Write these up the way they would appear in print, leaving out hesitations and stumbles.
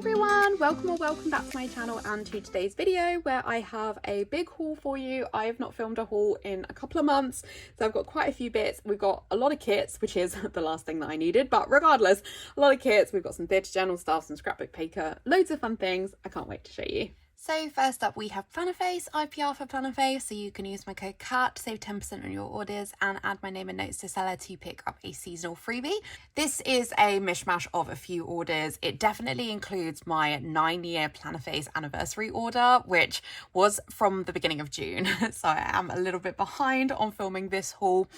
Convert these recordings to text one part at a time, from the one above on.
everyone, welcome back to my channel and to today's video where I have a big haul for you. I have not filmed a haul in a couple of months, so I've got quite a few bits. We've got a lot of kits, which is the last thing that I needed, but regardless, a lot of kits. We've got some theatre journal stuff, some scrapbook paper, loads of fun things. I can't wait to show you. So first up we have Plannerface, IPR for Plannerface, so you can use my code CAT to save 10% on your orders and add my name and notes to seller to pick up a seasonal freebie. This is a mishmash of a few orders. It definitely includes my 9-year Plannerface anniversary order, which was from the beginning of June, so I am a little bit behind on filming this haul.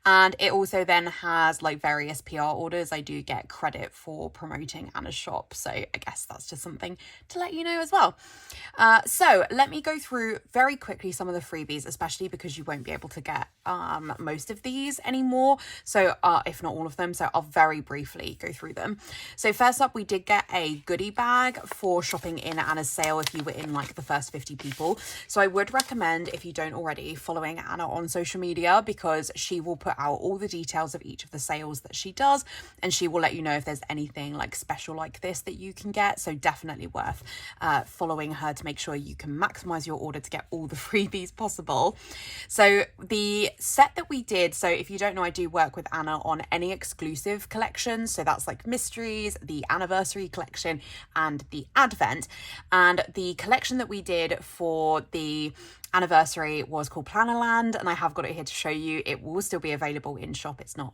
And it also then has like various PR orders. I do get credit for promoting Anna's shop, so I guess that's just something to let you know as well. So let me go through very quickly some of the freebies, especially because you won't be able to get most of these anymore, so if not all of them, so I'll very briefly go through them. So first up, we did get a goodie bag for shopping in Anna's sale if you were in like the first 50 people. So I would recommend, if you don't already, following Anna on social media, because she will put out all the details of each of the sales that she does, and she will let you know if there's anything like special like this that you can get. So definitely worth following her to make sure you can maximize your order to get all the freebies possible. So the set that we did, so if you don't know, I do work with Anna on any exclusive collections, so that's like mysteries, the anniversary collection and the advent. And the collection that we did for the anniversary was called Plannerland, and I have got it here to show you. It will still be available in shop. It's not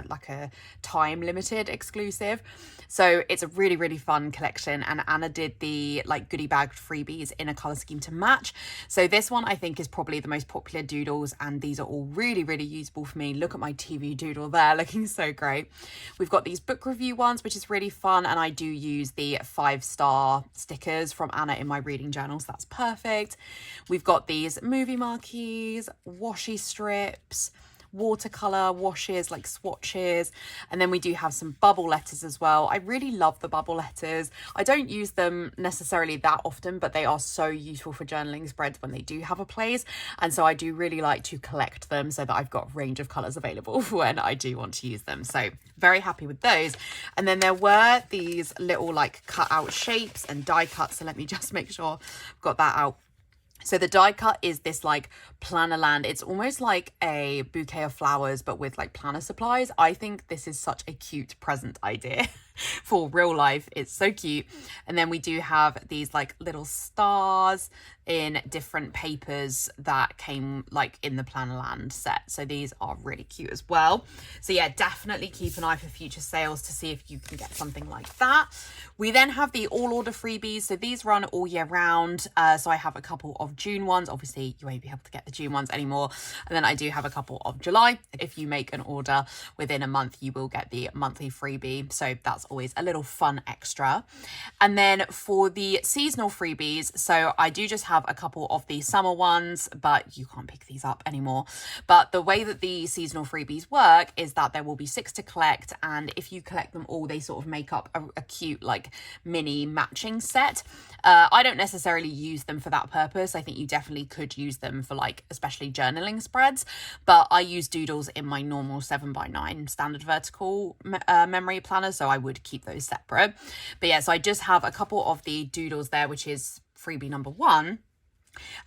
like a time limited exclusive, so it's a really fun collection, and Anna did the like goodie bag freebies in a color scheme to match. So this one I think is probably the most popular doodles, and these are all really usable for me. Look at my TV doodle there, looking so great. We've got these book review ones, which is really fun, and I do use the 5-star stickers from Anna in my reading journal, so that's perfect. We've got these movie marquees, washi strips, watercolor washes like swatches, and then we do have some bubble letters as well. I really love the bubble letters. I don't use them necessarily that often, but they are so useful for journaling spreads when they do have a place, and so I do really like to collect them so that I've got a range of colors available when I do want to use them. So very happy with those. And then there were these little like cut out shapes and die cuts, so let me just make sure I've got that out. So the die cut is this like Plannerland. It's almost like a bouquet of flowers, but with like planner supplies. I think this is such a cute present idea for real life. It's so cute. And then we do have these like little stars in different papers that came like in the Plannerland set. So these are really cute as well. So yeah, definitely keep an eye for future sales to see if you can get something like that. We then have the all order freebies. So these run all year round. So I have a couple of June ones. Obviously you won't be able to get the June ones anymore. And then I do have a couple of July. If you make an order within a month, you will get the monthly freebie. So that's always a little fun extra. And then for the seasonal freebies, so I do just have a couple of the summer ones, but you can't pick these up anymore. But the way that the seasonal freebies work is that there will be 6 to collect, and if you collect them all, they sort of make up a cute like mini matching set. I don't necessarily use them for that purpose. I think you definitely could use them for like especially journaling spreads, but I use doodles in my normal 7x9 standard vertical memory planner, so I would keep those separate. But yeah, so I just have a couple of the doodles there, which is freebie number 1.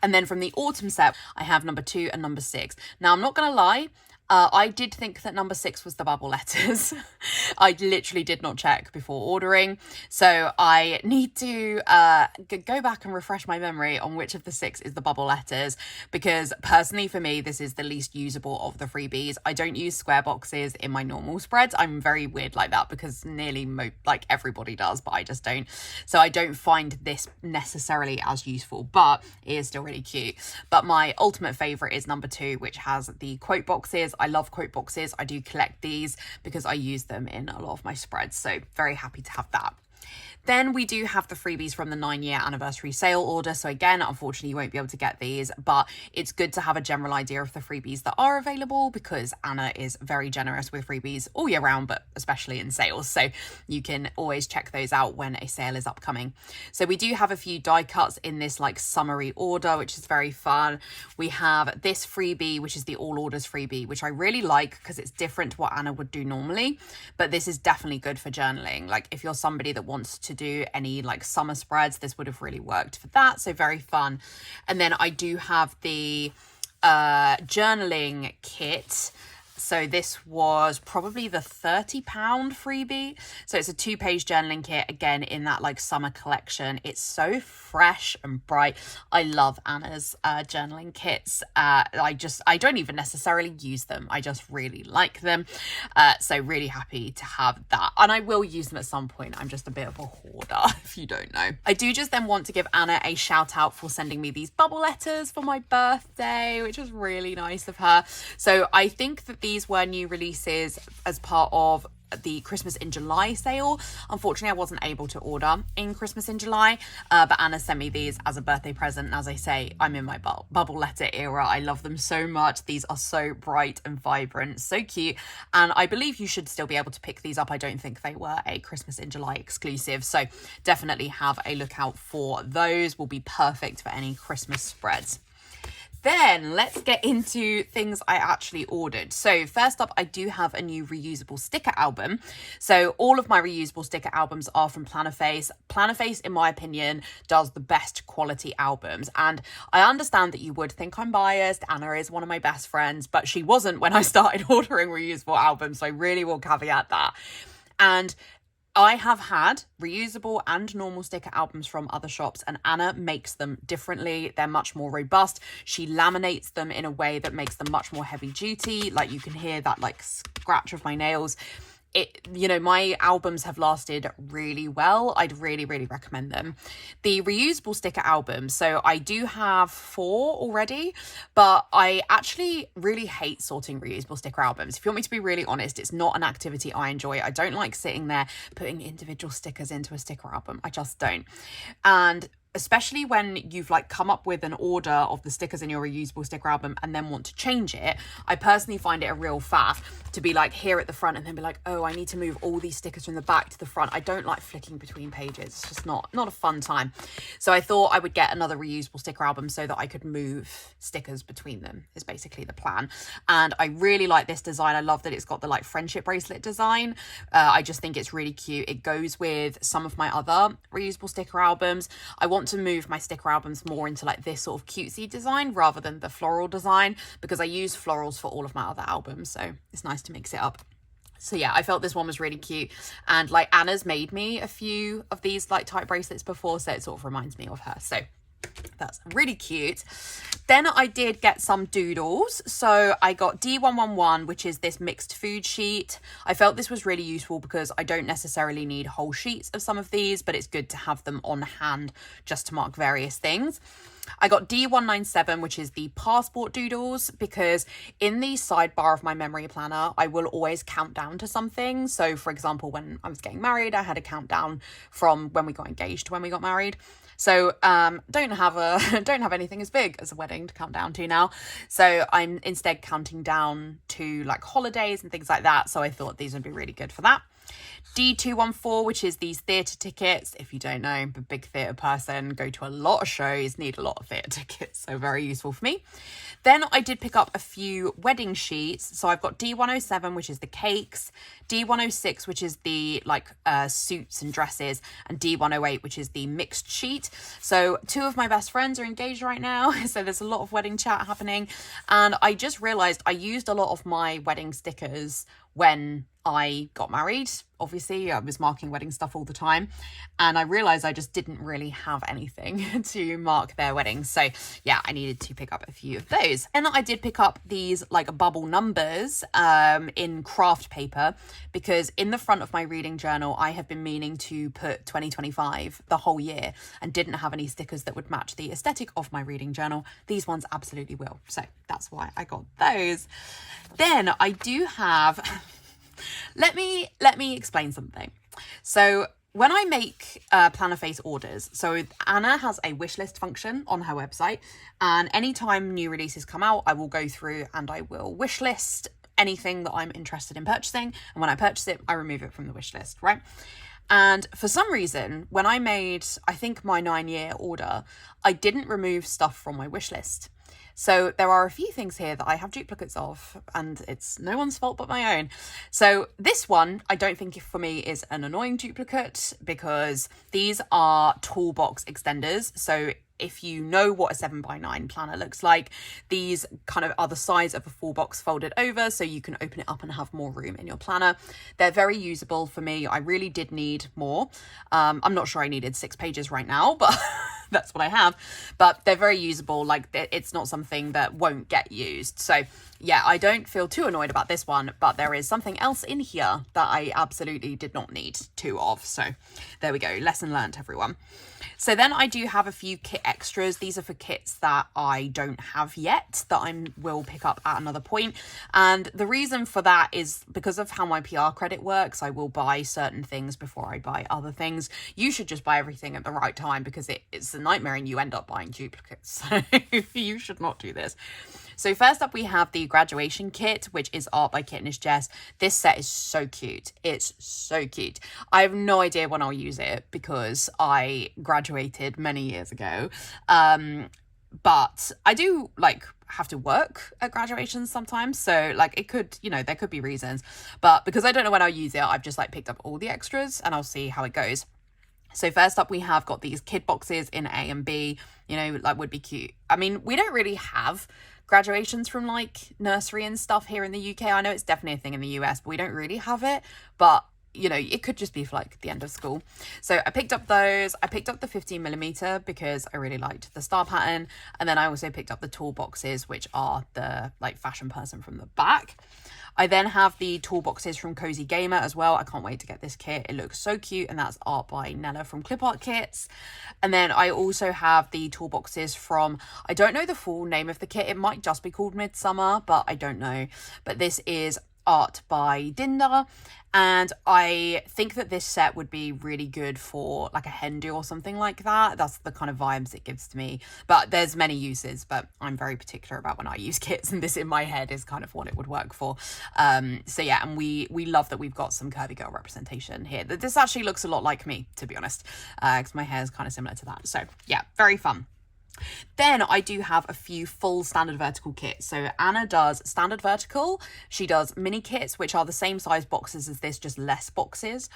And then from the autumn set, I have number 2 and number 6. Now, I'm not going to lie, I did think that number 6 was the bubble letters. I literally did not check before ordering. So I need to go back and refresh my memory on which of the 6 is the bubble letters, because personally for me, this is the least usable of the freebies. I don't use square boxes in my normal spreads. I'm very weird like that because nearly like everybody does, but I just don't. So I don't find this necessarily as useful, but it is still really cute. But my ultimate favorite is number 2, which has the quote boxes. I love quote boxes. I do collect these because I use them in a lot of my spreads. So very happy to have that. Then we do have the freebies from the 9-year anniversary sale order. So again, unfortunately, you won't be able to get these, but it's good to have a general idea of the freebies that are available because Anna is very generous with freebies all year round, but especially in sales. So you can always check those out when a sale is upcoming. So we do have a few die cuts in this like summary order, which is very fun. We have this freebie, which is the all orders freebie, which I really like because it's different to what Anna would do normally, but this is definitely good for journaling. Like if you're somebody that wants wants to do any like summer spreads, this would have really worked for that. So very fun. And then I do have the journaling kit. So this was probably the £30 freebie. So it's a 2-page journaling kit, again, in that like summer collection. It's so fresh and bright. I love Anna's journaling kits. I don't even necessarily use them. I just really like them. So really happy to have that. And I will use them at some point. I'm just a bit of a hoarder, if you don't know. I do just then want to give Anna a shout out for sending me these bubble letters for my birthday, which was really nice of her. So I think that these were new releases as part of the Christmas in July sale. Unfortunately, I wasn't able to order in Christmas in July, but Anna sent me these as a birthday present. And as I say, I'm in my bubble letter era. I love them so much. These are so bright and vibrant, so cute. And I believe you should still be able to pick these up. I don't think they were a Christmas in July exclusive. So definitely have a look out for those. Will be perfect for any Christmas spreads. Then let's get into things I actually ordered. So first up, I do have a new reusable sticker album. So all of my reusable sticker albums are from Plannerface. Plannerface, in my opinion, does the best quality albums. And I understand that you would think I'm biased. Anna is one of my best friends, but she wasn't when I started ordering reusable albums. So I really will caveat that. And I have had reusable and normal sticker albums from other shops, and Anna makes them differently. They're much more robust. She laminates them in a way that makes them much more heavy duty. Like you can hear that like scratch of my nails. My albums have lasted really well. I'd really, really recommend them. The reusable sticker albums, so I do have 4 already, but I actually really hate sorting reusable sticker albums. If you want me to be really honest, it's not an activity I enjoy. I don't like sitting there putting individual stickers into a sticker album. I just don't. And especially when you've like come up with an order of the stickers in your reusable sticker album and then want to change it, I personally find it a real faff to be like here at the front and then be like, oh, I need to move all these stickers from the back to the front. I don't like flicking between pages. It's just not a fun time. So I thought I would get another reusable sticker album so that I could move stickers between them is basically the plan. And I really like this design. I love that it's got the like friendship bracelet design. I just think it's really cute. It goes with some of my other reusable sticker albums. I want to move my sticker albums more into like this sort of cutesy design rather than the floral design, because I use florals for all of my other albums, so it's nice to mix it up. So yeah, I felt this one was really cute, and like Anna's made me a few of these like type bracelets before, so it sort of reminds me of her, so that's really cute. Then I did get some doodles. So I got D111, which is this mixed food sheet. I felt this was really useful because I don't necessarily need whole sheets of some of these, but it's good to have them on hand just to mark various things. I got D197, which is the passport doodles, because in the sidebar of my memory planner, I will always count down to something. So for example, when I was getting married, I had a countdown from when we got engaged to when we got married. So don't have anything as big as a wedding to count down to now. So I'm instead counting down to like holidays and things like that. So I thought these would be really good for that. D214, which is these theatre tickets. If you don't know, I'm a big theatre person, go to a lot of shows, need a lot of theatre tickets, so very useful for me. Then I did pick up a few wedding sheets. So I've got D107, which is the cakes, D106, which is the like suits and dresses, and D108, which is the mixed sheet. So 2 of my best friends are engaged right now, so there's a lot of wedding chat happening. And I just realised I used a lot of my wedding stickers when I got married. Obviously, I was marking wedding stuff all the time, and I realized I just didn't really have anything to mark their weddings. So yeah, I needed to pick up a few of those. And I did pick up these like bubble numbers in craft paper, because in the front of my reading journal, I have been meaning to put 2025 the whole year and didn't have any stickers that would match the aesthetic of my reading journal. These ones absolutely will. So that's why I got those. Then I do have... Let me explain something. So when I make Plannerface orders, so Anna has a wish list function on her website, and anytime new releases come out, I will go through and I will wish list anything that I'm interested in purchasing, and when I purchase it, I remove it from the wish list, right? And for some reason, when I made, I think, my 9-year order, I didn't remove stuff from my wish list. So there are a few things here that I have duplicates of, and it's no one's fault but my own. So this one, I don't think for me is an annoying duplicate because these are toolbox extenders. So if you know what a 7x9 planner looks like, these kind of are the size of a full box folded over, so you can open it up and have more room in your planner. They're very usable for me. I really did need more. I'm not sure I needed 6 pages right now, but that's what I have. But they're very usable. Like, it's not something that won't get used. So yeah, I don't feel too annoyed about this one, but there is something else in here that I absolutely did not need 2 of. So there we go. Lesson learned, everyone. So then I do have a few kit extras. These are for kits that I don't have yet that I will pick up at another point. And the reason for that is because of how my PR credit works. I will buy certain things before I buy other things. You should just buy everything at the right time because it's a nightmare and you end up buying duplicates. So you should not do this. So first up, we have the graduation kit, which is art by Kittenish Jess. This set is so cute. It's so cute. I have no idea when I'll use it because I graduated many years ago. But I do have to work at graduations sometimes. So it could, there could be reasons. But because I don't know when I'll use it, I've just picked up all the extras and I'll see how it goes. So first up, we have got these kid boxes in A and B, would be cute. I mean, we don't really have graduations from nursery and stuff here in the UK. I know it's definitely a thing in the US, but we don't really have it. But it could just be for the end of school. So I picked up those. I picked up the 15mm because I really liked the star pattern. And then I also picked up the toolboxes, which are the fashion person from the back. I then have the toolboxes from Cozy Gamer as well. I can't wait to get this kit. It looks so cute, and that's art by Nella from Clip Art Kits. And then I also have the toolboxes from, I don't know the full name of the kit. It might just be called Midsummer, but I don't know. But this is art by Dinda, and I think that this set would be really good for a hen do or something like that. That's the kind of vibes it gives to me, but there's many uses, but I'm very particular about when I use kits, and this in my head is kind of what it would work for. So yeah, and we love that we've got some curvy girl representation here. This actually looks a lot like me, to be honest, because my hair is kind of similar to that. So yeah, very fun. Then I do have a few full standard vertical kits. So Anna does standard vertical. She does mini kits, which are the same size boxes as this, just less boxes.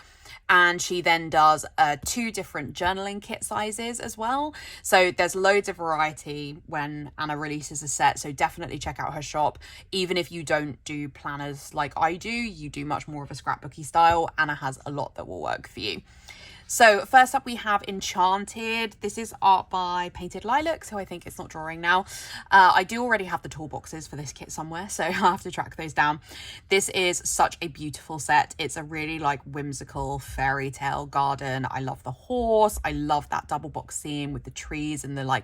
And she then does 2 different journaling kit sizes as well. So there's loads of variety when Anna releases a set. So definitely check out her shop. Even if you don't do planners like I do, you do much more of a scrapbooky style. Anna has a lot that will work for you. So first up, we have Enchanted. This is art by Painted Lilac, so I think it's not drawing now. I do already have the toolboxes for this kit somewhere, so I'll have to track those down. This is such a beautiful set. It's a really whimsical fairy tale garden. I love the horse. I love that double box theme with the trees and the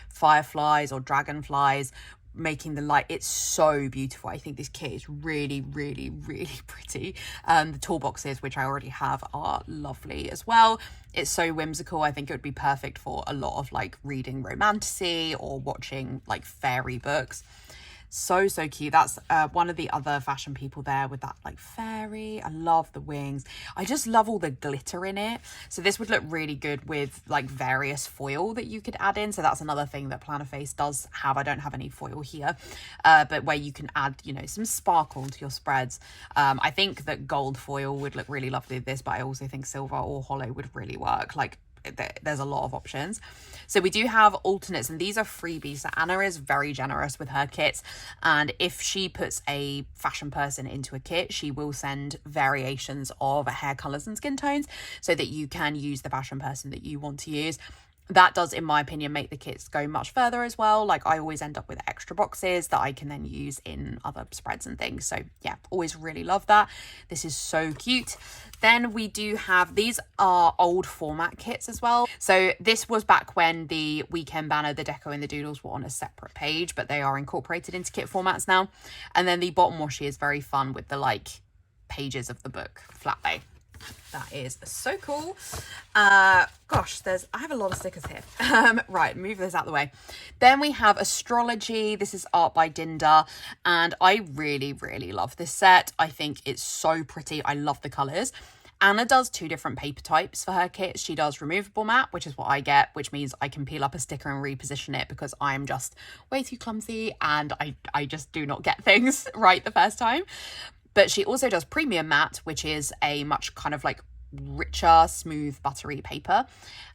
fireflies or dragonflies making the light. It's so beautiful. I think this kit is really, really, really pretty. The toolboxes, which I already have, are lovely as well. It's so whimsical. I think it would be perfect for a lot of reading romantasy or watching fairy books. So cute. That's one of the other fashion people there with that fairy. I love the wings. I just love all the glitter in it. So this would look really good with various foil that you could add in. So that's another thing that Plannerface does have. I don't have any foil here, but where you can add, some sparkle to your spreads. I think that gold foil would look really lovely with this, but I also think silver or hollow would really work. There's a lot of options. So we do have alternates, and these are freebies. So Anna is very generous with her kits, and if she puts a fashion person into a kit, she will send variations of hair colors and skin tones so that you can use the fashion person that you want to use. That does, in my opinion, make the kits go much further as well. I always end up with extra boxes that I can then use in other spreads and things. So yeah, always really love that. This is so cute. Then we do have, these are old format kits as well. So this was back when the weekend banner, the deco and the doodles were on a separate page, but they are incorporated into kit formats now. And then the bottom washi is very fun with the pages of the book flat lay. That is so cool. Gosh, I have a lot of stickers here. Right, move this out of the way. Then we have Astrology. This is art by Dinda, and I really, really love this set. I think it's so pretty. I love the colors. Anna does 2 different paper types for her kits. She does removable matte, which is what I get, which means I can peel up a sticker and reposition it because I'm just way too clumsy and I just do not get things right the first time. But she also does premium matte, which is a much kind of like richer, smooth, buttery paper.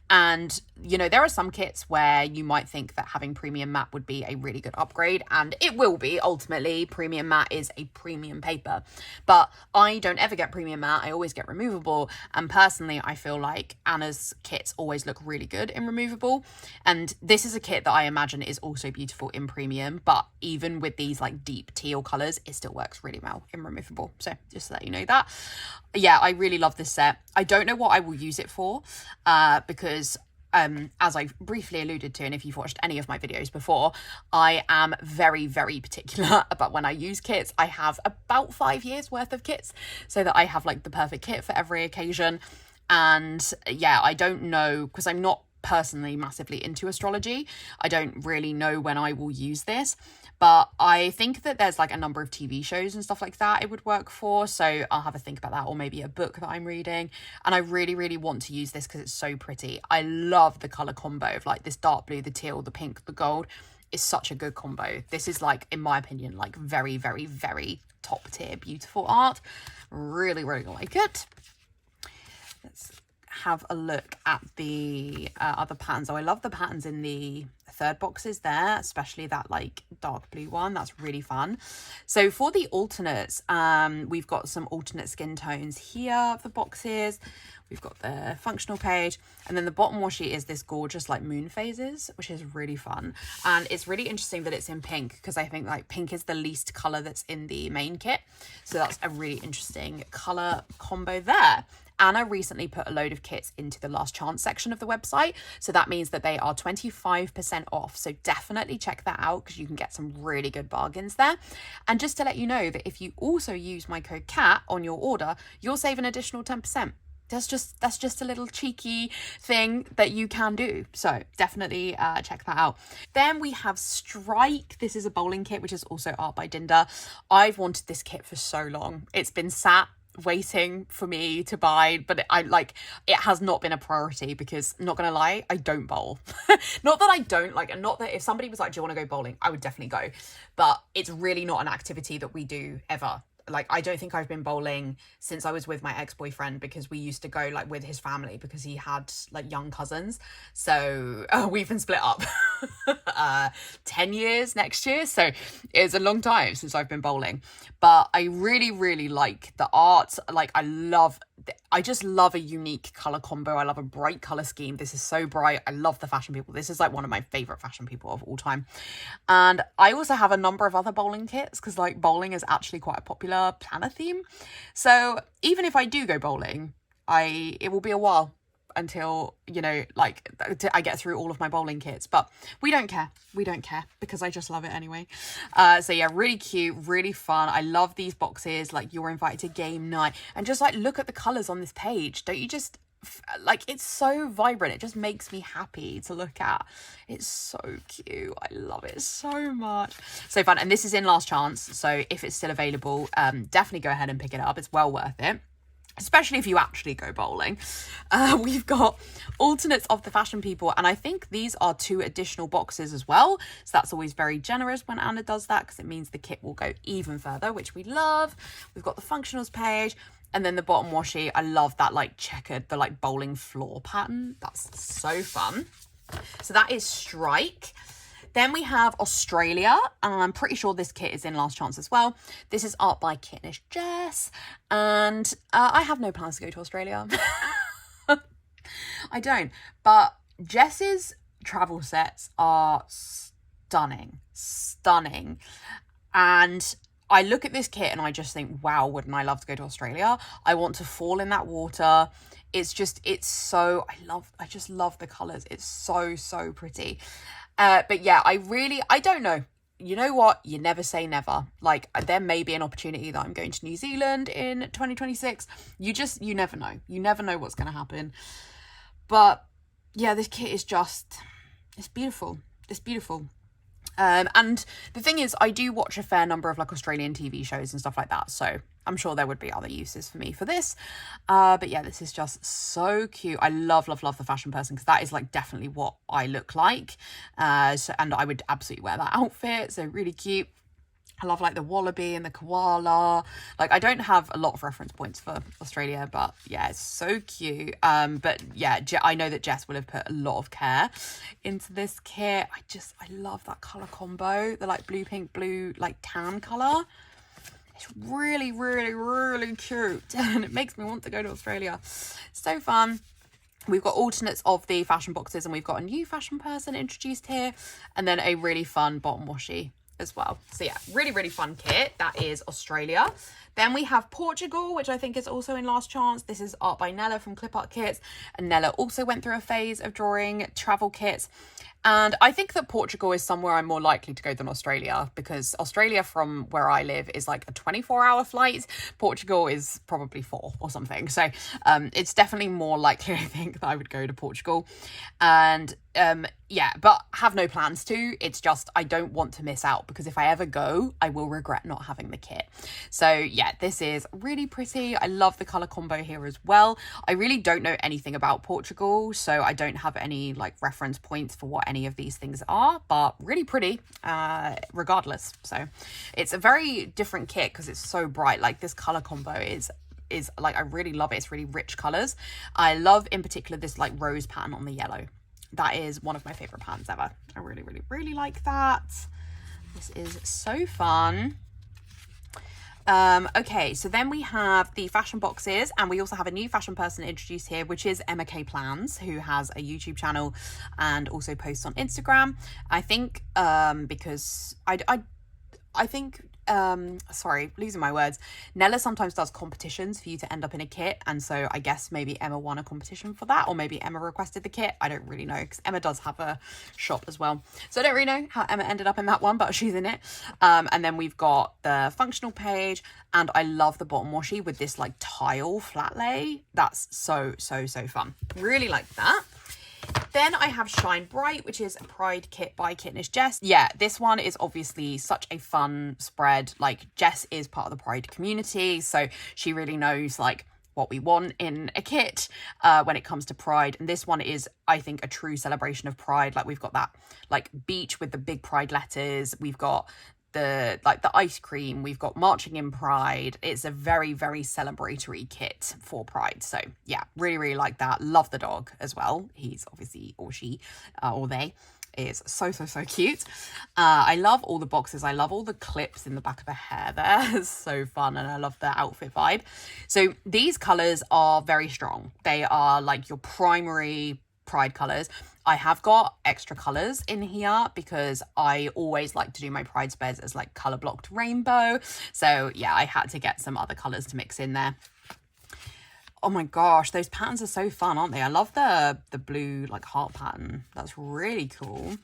And, you know, there are some kits where you might think that having premium matte would be a really good upgrade, and it will be. Ultimately, premium matte is a premium paper, but I don't ever get premium matte. I always get removable, and personally I feel like Anna's kits always look really good in removable, and this is a kit that I imagine is also beautiful in premium, but even with these like deep teal colours, it still works really well in removable. So just to let you know that. Yeah, I really love this set. I don't know what I will use it for, because as I briefly alluded to, and if you've watched any of my videos before, I am very, very particular about when I use kits. I have about 5 years worth of kits so that I have like the perfect kit for every occasion. And yeah, I don't know, because I'm not personally massively into astrology, I don't really know when I will use this, but I think that there's like a number of TV shows and stuff like that it would work for, so I'll have a think about that, or maybe a book that I'm reading. And I really, really want to use this because it's so pretty. I love the colour combo of like this dark blue, the teal, the pink, the gold. It's such a good combo. This is like, in my opinion, like very, very, very top tier beautiful art. Really, really like it. Let's have a look at the other patterns. Oh, I love the patterns in the third boxes there, especially that like dark blue one. That's really fun. So for the alternates, we've got some alternate skin tones here of the boxes. We've got the functional page, and then the bottom washi is this gorgeous like moon phases, which is really fun. And it's really interesting that it's in pink, because I think like pink is the least color that's in the main kit, so that's a really interesting color combo there. Anna recently put a load of kits into the last chance section of the website, so that means that they are 25% off, so definitely check that out because you can get some really good bargains there. And just to let you know that if you also use my code CAT on your order, you'll save an additional 10%. That's just a little cheeky thing that you can do, so definitely check that out. Then we have Strike. This is a bowling kit, which is also art by Dinda. I've wanted this kit for so long. It's been sat waiting for me to buy, but it has not been a priority because, not gonna lie, I don't bowl. Not that I don't like, not that if somebody was like, do you want to go bowling, I would definitely go, but it's really not an activity that we do ever. Like, I don't think I've been bowling since I was with my ex-boyfriend, because we used to go like with his family because he had like young cousins. So we've been split up 10 years next year. So it's a long time since I've been bowling, but I really, really like the art. Like I just love a unique color combo. I love a bright color scheme. This is so bright. I love the fashion people. This is like one of my favorite fashion people of all time. And I also have a number of other bowling kits because like bowling is actually quite a popular planner theme. So even if I do go bowling, it will be a while until, you know, like I get through all of my bowling kits, but we don't care because I just love it anyway. So yeah, really cute, really fun. I love these boxes. Like, you're invited to game night, and just like look at the colors on this page. Don't you just like, it's so vibrant, it just makes me happy to look at. It's so cute. I love it so much. So fun. And this is in last chance, so if it's still available, definitely go ahead and pick it up. It's well worth it, especially if you actually go bowling. We've got alternates of the fashion people, and I think these are 2 additional boxes as well, so that's always very generous when Anna does that, because it means the kit will go even further, which we love. We've got the functionals page, and then the bottom washi. I love that like checkered, the like bowling floor pattern. That's so fun. So that is Strike. Then we have Australia, and I'm pretty sure this kit is in last chance as well. This is art by Kitnish Jess, and I have no plans to go to Australia. I don't, but Jess's travel sets are stunning, and I look at this kit and I just think, wow, wouldn't I love to go to Australia? I want to fall in that water. It's so, I just love the colours. It's so pretty. But yeah, I don't know. You know what? You never say never. Like, there may be an opportunity that I'm going to New Zealand in 2026. You never know. You never know what's going to happen. But yeah, this kit is it's beautiful. It's beautiful. And the thing is, I do watch a fair number of like Australian TV shows and stuff like that, so I'm sure there would be other uses for me for this. But yeah, this is just so cute. I love, love, love the fashion person, because that is like definitely what I look like. And I would absolutely wear that outfit. So really cute. I love like the wallaby and the koala. Like, I don't have a lot of reference points for Australia, but yeah, it's so cute. But yeah, I know that Jess will have put a lot of care into this kit. I love that color combo, the like blue, pink, blue, like tan color. It's really, really, really cute. And it makes me want to go to Australia. So fun. We've got alternates of the fashion boxes, and we've got a new fashion person introduced here, and then a really fun bottom washi as well. So yeah, really, really fun kit. That is Australia. Then we have Portugal, which I think is also in Last Chance. This is art by Nella from Clip Art Kits, and Nella also went through a phase of drawing travel kits. And I think that Portugal is somewhere I'm more likely to go than Australia, because Australia from where I live is like a 24-hour flight. Portugal is probably 4 or something. So it's definitely more likely, I think, that I would go to Portugal. And yeah, but have no plans to. It's just I don't want to miss out, because if I ever go, I will regret not having the kit. So yeah, this is really pretty. I love the color combo here as well. I really don't know anything about Portugal, so I don't have any like reference points for what any of these things are, but really pretty regardless. So it's a very different kit because it's so bright. Like, this color combo is like, I really love it. It's really rich colors. I love in particular this like rose pattern on the yellow. That is one of my favorite patterns ever. I really, really, really like that. This is so fun. Okay, so then we have the fashion boxes, and we also have a new fashion person introduced here, which is Emma K Plans, who has a YouTube channel and also posts on Instagram. I think because I think sorry, losing my words, Nella sometimes does competitions for you to end up in a kit, and so I guess maybe Emma won a competition for that, or maybe Emma requested the kit. I don't really know, because Emma does have a shop as well, so I don't really know how Emma ended up in that one, but she's in it. And then we've got the functional page, and I love the bottom washi with this like tile flat lay. That's so fun. Really like that. Then I have Shine Bright, which is a Pride kit by Kitnish Jess. Yeah, this one is obviously such a fun spread. Like, Jess is part of the Pride community, so she really knows like what we want in a kit when it comes to Pride. And this one is, I think, a true celebration of Pride. Like, we've got that like beach with the big Pride letters. We've got the ice cream, we've got marching in Pride. It's a very, very celebratory kit for Pride. So yeah, really, really like that. Love the dog as well. He's obviously, or she, or they, is so cute. I love all the boxes. I love all the clips in the back of her hair there. It's so fun, and I love the outfit vibe. So these colors are very strong. They are like your primary Pride colors. I have got extra colors in here because I always like to do my Pride spreads as like color blocked rainbow. So yeah, I had to get some other colors to mix in there. Oh my gosh, those patterns are so fun, aren't they? I love the blue like heart pattern. That's really cool.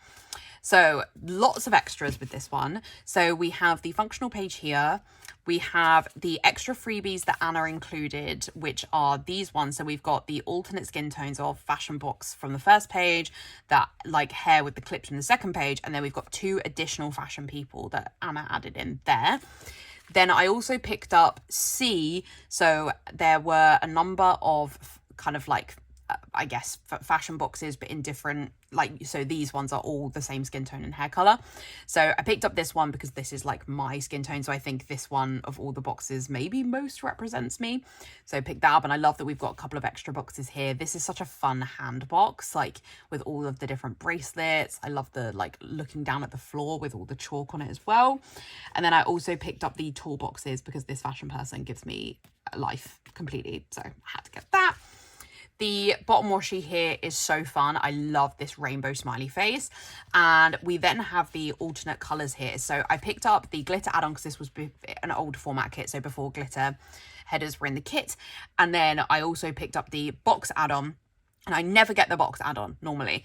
So lots of extras with this one. So we have the functional page here. We have the extra freebies that Anna included, which are these ones. So we've got the alternate skin tones of Fashion Box from the first page, that like hair with the clips from the second page, and then we've got 2 additional fashion people that Anna added in there. Then I also picked up C. So there were a number of kind of like, I guess, fashion boxes, but in different, like, so these ones are all the same skin tone and hair color. So I picked up this one because this is like my skin tone. So I think this one of all the boxes maybe most represents me. So I picked that up, and I love that we've got a couple of extra boxes here. This is such a fun hand box, like with all of the different bracelets. I love the like looking down at the floor with all the chalk on it as well. And then I also picked up the tall boxes because this fashion person gives me life completely. So I had to get that. The bottom washi here is so fun. I love this rainbow smiley face. And we then have the alternate colors here. So I picked up the glitter add-on because this was an old format kit, so before glitter headers were in the kit. And then I also picked up the box add-on, And I never get the box add-on normally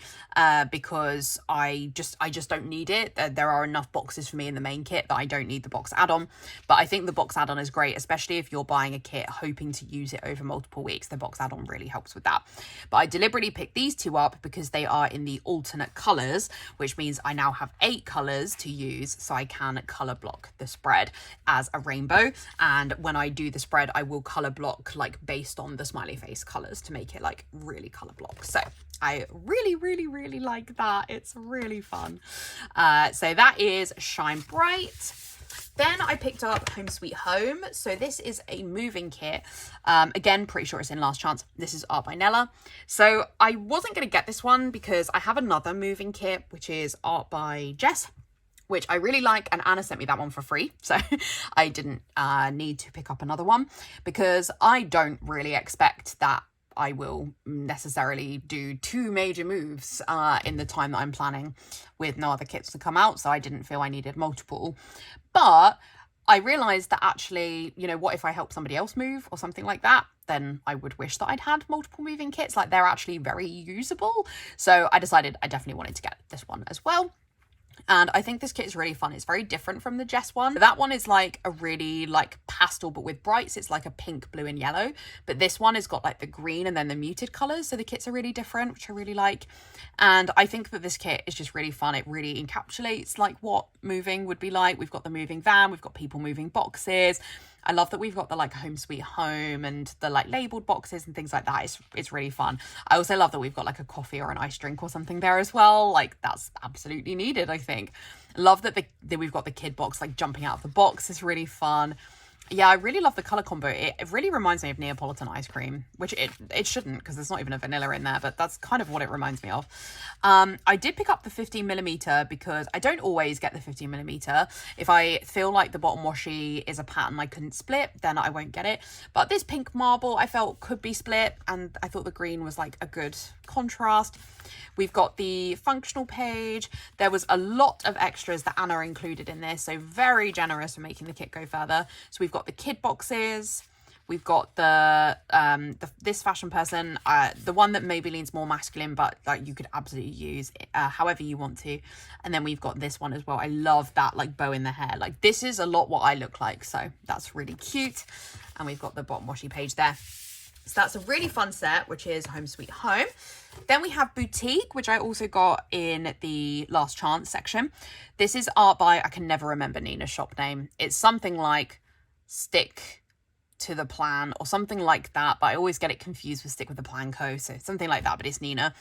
because I just don't need it. There are enough boxes for me in the main kit that I don't need the box add-on. But I think the box add-on is great, especially if you're buying a kit hoping to use it over multiple weeks. The box add-on really helps with that. But I deliberately picked these two up because they are in the alternate colours, which means I now have 8 colours to use, so I can colour block the spread as a rainbow. And when I do the spread, I will colour block like based on the smiley face colours to make it like really colour block. So I really like that. It's really fun. So that is Shine Bright. Then I picked up Home Sweet Home. So this is a moving kit. Again, pretty sure it's in Last Chance. This is art by Nella. So I wasn't going to get this one because I have another moving kit, which is art by Jess, which I really like, and Anna sent me that one for free, so I didn't need to pick up another one because I don't really expect that I will necessarily do 2 major moves in the time that I'm planning with no other kits to come out, so I didn't feel I needed multiple. But I realised that actually, you know, what if I help somebody else move or something like that? Then I would wish that I'd had multiple moving kits. Like, they're actually very usable. So I decided I definitely wanted to get this one as well. And I think this kit is really fun. It's very different from the Jess one. That one is like a really like pastel, but with brights. It's like a pink, blue and yellow. But this one has got like the green and then the muted colours. So the kits are really different, which I really like. And I think that this kit is just really fun. It really encapsulates like what moving would be like. We've got the moving van. We've got people moving boxes. I love that we've got the like Home Sweet Home and the like labelled boxes and things like that. It's really fun. I also love that we've got like a coffee or an ice drink or something there as well. Like, that's absolutely needed, I think. Love that we've got the kid box like jumping out of the box. Is really fun. Yeah, I really love the colour combo. It really reminds me of Neapolitan ice cream, which it shouldn't because there's not even a vanilla in there, but that's kind of what it reminds me of. I did pick up the 15mm because I don't always get the 15mm. If I feel like the bottom washi is a pattern I couldn't split, then I won't get it. But this pink marble I felt could be split, and I thought the green was like a good contrast. We've got the functional page. There was a lot of extras that Anna included in this, so very generous for making the kit go further. So we've got the kid boxes. We've got this fashion person, the one that maybe leans more masculine, but like you could absolutely use however you want to. And then we've got this one as well. I love that like bow in the hair. Like, this is a lot what I look like, so that's really cute. And we've got the bottom washi page there. So that's a really fun set, which is Home Sweet Home. Then we have Boutique, which I also got in the Last Chance section. This is art by, I can never remember Nina's shop name. It's something like Stick to the Plan or something like that, but I always get it confused with Stick with the Plan Co. So something like that, but it's Nina.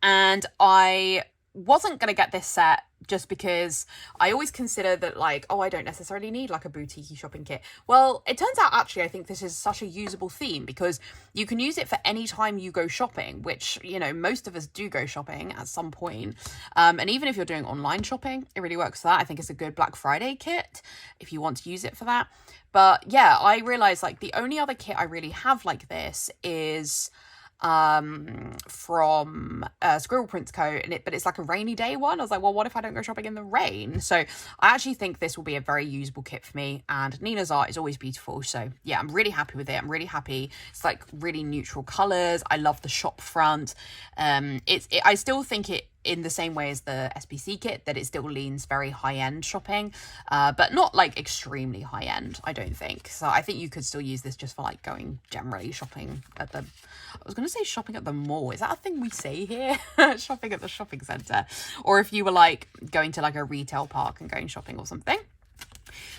And I wasn't going to get this set just because I always consider that like, oh, I don't necessarily need like a boutique shopping kit. Well, it turns out actually I think this is such a usable theme because you can use it for any time you go shopping, which, you know, most of us do go shopping at some point. And even if you're doing online shopping, it really works for that. I think it's a good Black Friday kit if you want to use it for that. But yeah, I realized like the only other kit I really have like this is from Scribble Prints Co, but it's like a rainy day one. I was like, well, what if I don't go shopping in the rain? So I actually think this will be a very usable kit for me, and Nina's art is always beautiful. So yeah, I'm really happy with it. I'm really happy. It's like really neutral colors. I love the shop front. I still think it, in the same way as the SPC kit, that it still leans very high-end shopping, but not like extremely high-end, I don't think. So I think you could still use this just for like going generally shopping at the, I was going to say shopping at the mall. Is that a thing we say here? Shopping at the shopping centre. Or if you were like going to like a retail park and going shopping or something.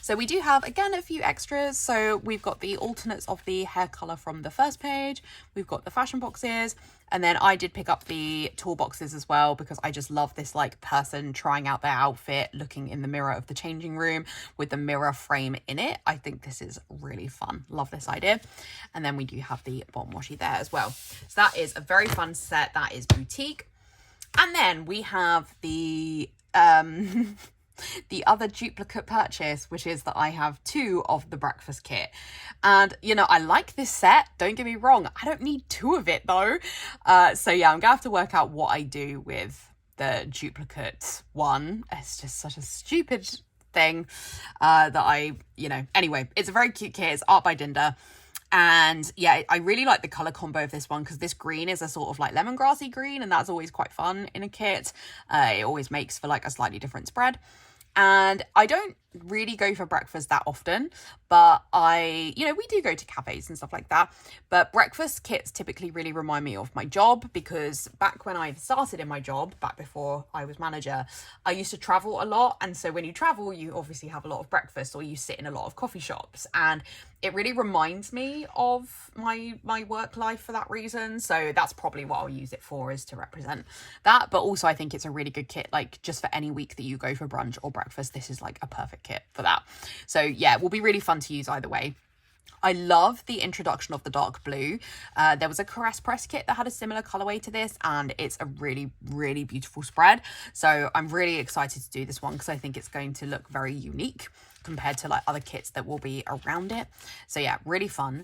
So we do have, again, a few extras. So we've got the alternates of the hair colour from the first page. We've got the fashion boxes. And then I did pick up the tool boxes as well because I just love this like person trying out their outfit, looking in the mirror of the changing room with the mirror frame in it. I think this is really fun. Love this idea. And then we do have the bottom washi there as well. So that is a very fun set. That is Boutique. And then we have the the other duplicate purchase, which is that I have 2 of the breakfast kit. And, you know, I like this set, don't get me wrong. I don't need 2 of it though. So yeah, I'm gonna have to work out what I do with the duplicate one. It's just such a stupid thing that I, you know, anyway, it's a very cute kit. It's art by Dinda. And yeah, I really like the color combo of this one because this green is a sort of like lemongrassy green, and that's always quite fun in a kit. It always makes for like a slightly different spread. And I don't really go for breakfast that often, but we do go to cafes and stuff like that. But breakfast kits typically really remind me of my job, because back when I started in my job, back before I was manager, I used to travel a lot. And so when you travel, you obviously have a lot of breakfast, or you sit in a lot of coffee shops. And it really reminds me of my work life for that reason. So that's probably what I'll use it for, is to represent that. But also I think it's a really good kit, like just for any week that you go for brunch or breakfast. This is like a perfect kit for that. So yeah, it will be really fun to use either way. I love the introduction of the dark blue. There was a Caress Press kit that had a similar colorway to this, and it's a really, really beautiful spread. So I'm really excited to do this one because I think it's going to look very unique compared to like other kits that will be around it. So yeah, really fun.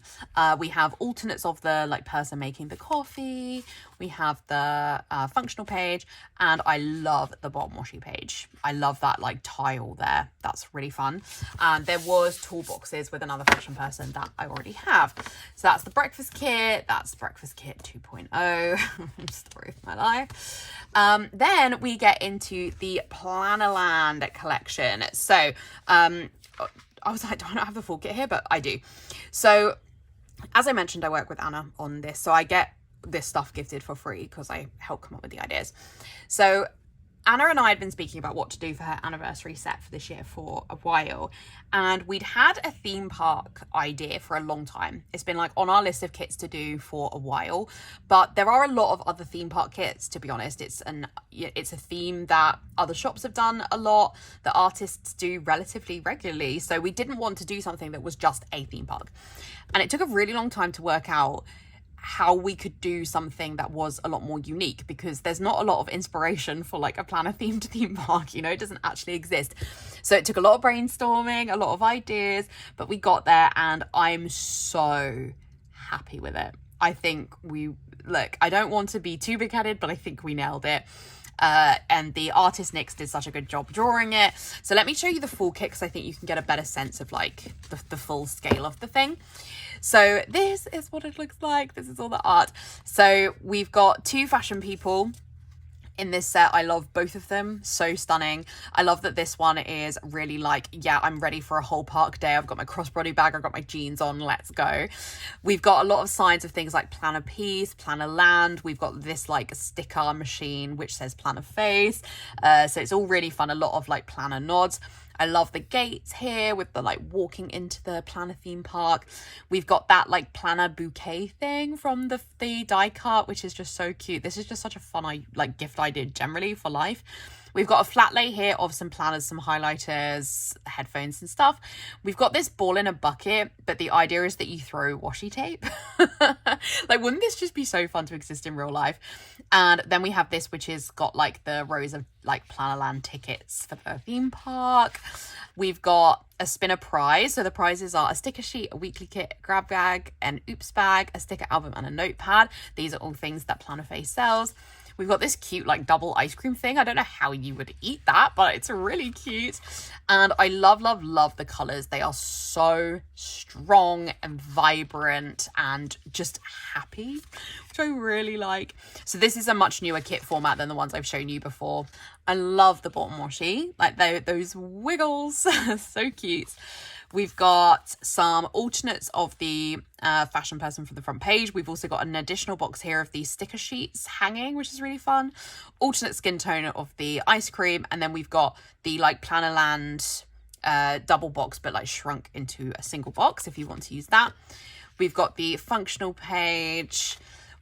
We have alternates of the like person making the coffee. We have the functional page, and I love the bottom washi page. I love that like tile there. That's really fun. And there was toolboxes with another fashion person that I already have. So that's the breakfast kit. That's breakfast kit 2.0. Story of my life. Then we get into the Plannerland collection. So I was like, do I not have the full kit here? But I do. So as I mentioned, I work with Anna on this, so I get this stuff gifted for free because I help come up with the ideas. So Anna and I had been speaking about what to do for her anniversary set for this year for a while, and we'd had a theme park idea for a long time. It's been like on our list of kits to do for a while, but there are a lot of other theme park kits, to be honest. It's a theme that other shops have done a lot, that artists do relatively regularly, so we didn't want to do something that was just a theme park. And it took a really long time to work out how we could do something that was a lot more unique, because there's not a lot of inspiration for like a planner themed theme park, you know, it doesn't actually exist. So it took a lot of brainstorming, a lot of ideas, but we got there, and I'm so happy with it. I think I don't want to be too big-headed, but I think we nailed it. And the artist Nyx did such a good job drawing it. So let me show you the full kit, because I think you can get a better sense of like the full scale of the thing. So this is what it looks like. This is all the art. So we've got two fashion people in this set. I love both of them. So stunning. I love that this one is really like, yeah, I'm ready for a whole park day. I've got my crossbody bag. I've got my jeans on. Let's go. We've got a lot of signs of things like Planner Peace, Plannerland. We've got this like sticker machine which says Plannerface. So it's all really fun. A lot of like planner nods. I love the gates here with the like walking into the planner theme park. We've got that like planner bouquet thing from the die cut, which is just so cute. This is just such a fun gift I did generally for life. We've got a flat lay here of some planners, some highlighters, headphones and stuff. We've got this ball in a bucket, but the idea is that you throw washi tape. Like, wouldn't this just be so fun to exist in real life? And then we have this, which is got like the rows of like Plannerland tickets for the theme park. We've got a spinner prize. So the prizes are a sticker sheet, a weekly kit, a grab bag, an oops bag, a sticker album, and a notepad. These are all things that Plannerface sells. We've got this cute like double ice cream thing. I don't know how you would eat that, but it's really cute. And I love, love, love the colors. They are so strong and vibrant and just happy, which I really like. So this is a much newer kit format than the ones I've shown you before. I love the bottom washi, like those wiggles, so cute. We've got some alternates of the fashion person from the front page. We've also got an additional box here of these sticker sheets hanging, which is really fun. Alternate skin tone of the ice cream. And then we've got the like Plannerland double box, but like shrunk into a single box if you want to use that. We've got the functional page.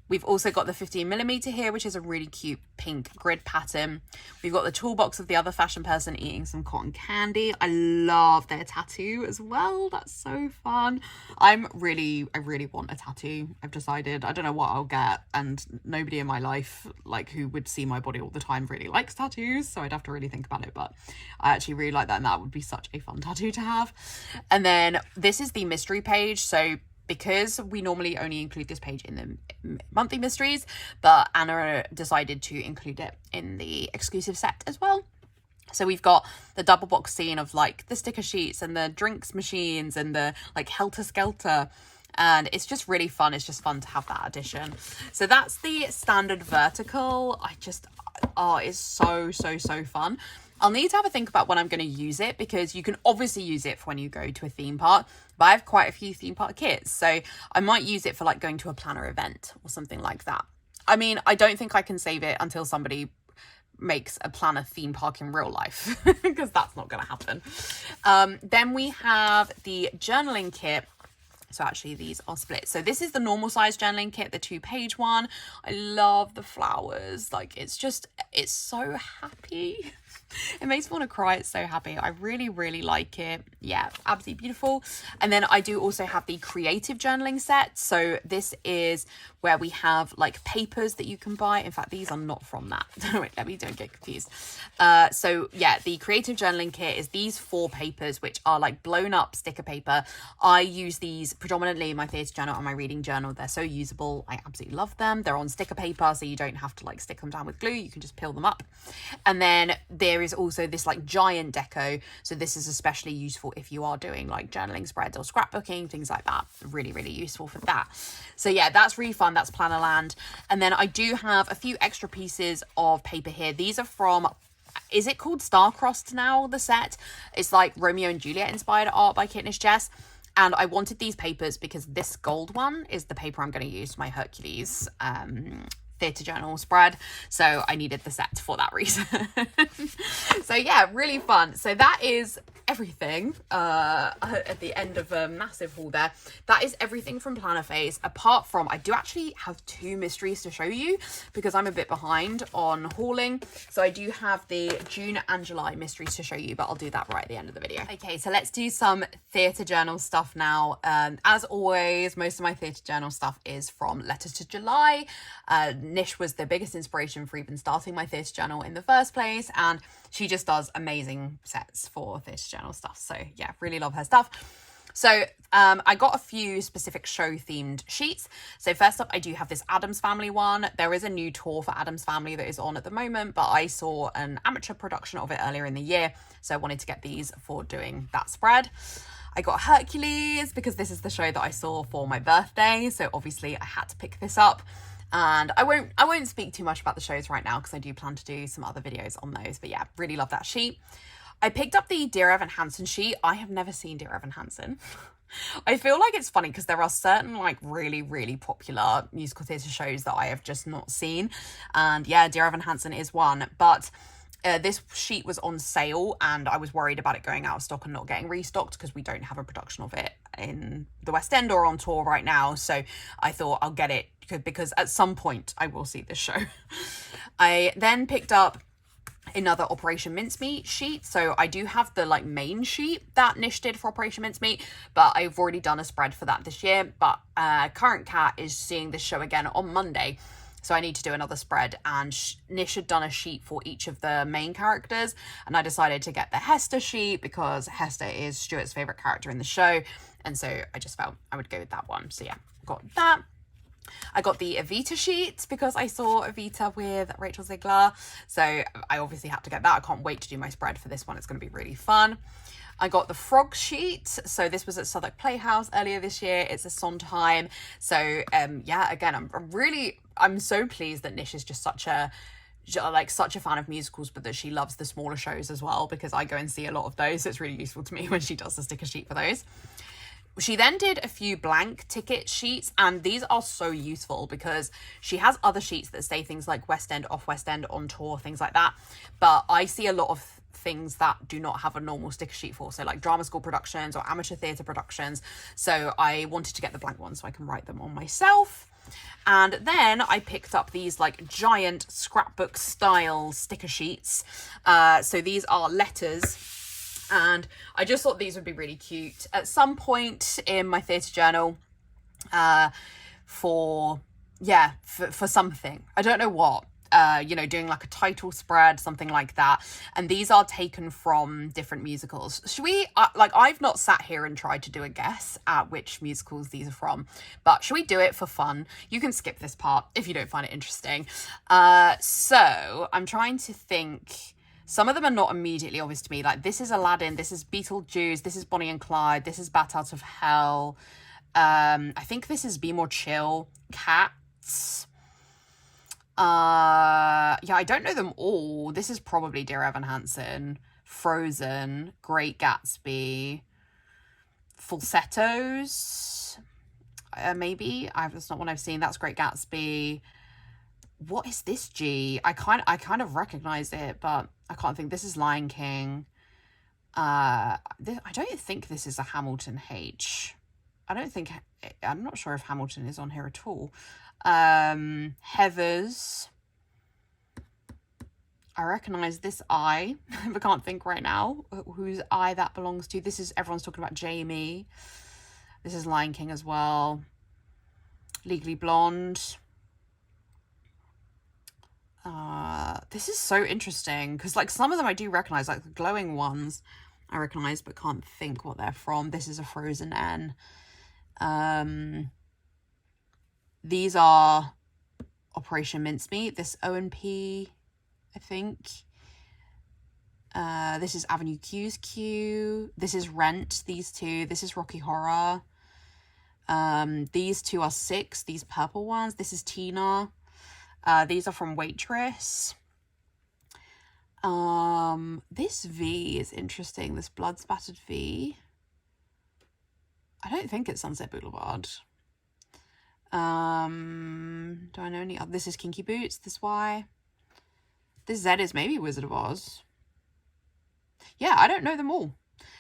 We've also got the 15mm here, which is a really cute pink grid pattern. We've got the toolbox of the other fashion person eating some cotton candy. I love their tattoo as well. That's so fun. I really want a tattoo. I've decided. I don't know what I'll get, and nobody in my life like who would see my body all the time really likes tattoos, so I'd have to really think about it, but I actually really like that, and that would be such a fun tattoo to have. And then this is the mystery page. So because we normally only include this page in the monthly mysteries, but Anna decided to include it in the exclusive set as well. So we've got the double box scene of like the sticker sheets and the drinks machines and the like helter skelter and it's just really fun. It's just fun to have that addition. So that's the standard vertical. It's so fun. I'll need to have a think about when I'm going to use it, because you can obviously use it for when you go to a theme park, but I have quite a few theme park kits, so I might use it for like going to a planner event or something like that. I mean, I don't think I can save it until somebody makes a planner theme park in real life, because that's not going to happen. Then we have the journaling kit. So actually these are split. So this is the normal size journaling kit, the 2-page one. I love the flowers. Like, it's so happy. It makes me want to cry. It's so happy. I really like it. Yeah, absolutely beautiful. And then I do also have the creative journaling set. So this is where we have like papers that you can buy. In fact, these are not from that. Wait, don't get confused. So yeah, the creative journaling kit is these 4 papers, which are like blown up sticker paper. I use these predominantly in my theatre journal and my reading journal. They're so usable. I absolutely love them. They're on sticker paper, so you don't have to like stick them down with glue. You can just peel them up. And then there is also this like giant deco. So this is especially useful if you are doing like journaling spreads or scrapbooking, things like that. Really useful for that. So yeah, that's really fun. That's Plannerland. And then I do have a few extra pieces of paper here. These are from, is it called Star-Crossed now, the set? It's like Romeo and Juliet inspired art by Kitnish Jess. And I wanted these papers because this gold one is the paper I'm going to use for my Hercules theatre journal spread, so I needed the set for that reason. So yeah, really fun. So that is everything at the end of a massive haul there. That is everything from Plannerface, apart from I do actually have 2 mysteries to show you because I'm a bit behind on hauling. So I do have the June and July mysteries to show you, but I'll do that right at the end of the video. Okay, so let's do some theatre journal stuff now. As always, most of my theatre journal stuff is from LetterstoJuly. Nish was the biggest inspiration for even starting my theatre journal in the first place, and she just does amazing sets for theatre journal stuff. So yeah, really love her stuff. So I got a few specific show themed sheets. So first up, I do have this Addams Family one. There is a new tour for Addams Family that is on at the moment, but I saw an amateur production of it earlier in the year, so I wanted to get these for doing that spread. I got Hercules because this is the show that I saw for my birthday, so obviously I had to pick this up. And I won't speak too much about the shows right now because I do plan to do some other videos on those, but yeah, really love that sheet. I picked up the Dear Evan Hansen sheet. I have never seen Dear Evan Hansen. I feel like it's funny because there are certain like really popular musical theatre shows that I have just not seen, and yeah, Dear Evan Hansen is one. But this sheet was on sale and I was worried about it going out of stock and not getting restocked because we don't have a production of it in the West End or on tour right now. So I thought I'll get it because at some point I will see this show. I then picked up another Operation Mincemeat sheet. So I do have the like main sheet that Nish did for Operation Mincemeat, but I've already done a spread for that this year. But Current Cat is seeing this show again on Monday, so I need to do another spread, and Nish had done a sheet for each of the main characters, and I decided to get the Hester sheet because Hester is Stuart's favourite character in the show, and so I just felt I would go with that one. So yeah, got that. I got the Evita sheet because I saw Evita with Rachel Ziegler, so I obviously had to get that. I can't wait to do my spread for this one. It's going to be really fun. I got the Frog sheet. So this was at Southwark Playhouse earlier this year. It's a Sondheim. So yeah, again, I'm so pleased that Nish is just such a fan of musicals, but that she loves the smaller shows as well, because I go and see a lot of those. So it's really useful to me when she does the sticker sheet for those. She then did a few blank ticket sheets, and these are so useful because she has other sheets that say things like West End, off West End, on tour, things like that. But I see a lot of things that do not have a normal sticker sheet for, so like drama school productions or amateur theatre productions. So I wanted to get the blank ones so I can write them on myself. And then I picked up these like giant scrapbook style sticker sheets. So these are letters, and I just thought these would be really cute at some point in my theatre journal for something. I don't know what. Doing like a title spread, something like that. And these are taken from different musicals. Should we, I've not sat here and tried to do a guess at which musicals these are from, but should we do it for fun? You can skip this part if you don't find it interesting. So I'm trying to think. Some of them are not immediately obvious to me. Like this is Aladdin, this is Beetlejuice, this is Bonnie and Clyde, this is Bat Out of Hell. I think this is Be More Chill, Cats. Yeah, I don't know them all. This is probably Dear Evan Hansen, Frozen, Great Gatsby, Falsettos, maybe. That's not one I've seen. That's Great Gatsby. What is this G? I kind of recognize it, but I can't think. This is Lion King. I don't think this is a Hamilton H. I'm not sure if Hamilton is on here at all. Heathers. I recognize this I, but can't think right now whose I that belongs to. This is, everyone's talking about Jamie. This is Lion King as well. Legally Blonde. This is so interesting because like some of them I do recognize, like the glowing ones I recognize but can't think what they're from. This is a Frozen N. These are Operation Mincemeat. This O&P, I think. This is Avenue Q's Q. This is Rent, these two. This is Rocky Horror. These two are Six, these purple ones. This is Tina. These are from Waitress. This V is interesting. This blood spattered V. I don't think it's Sunset Boulevard. Do I know any other? This is Kinky Boots. This Y. This Z is maybe Wizard of Oz. Yeah, I don't know them all.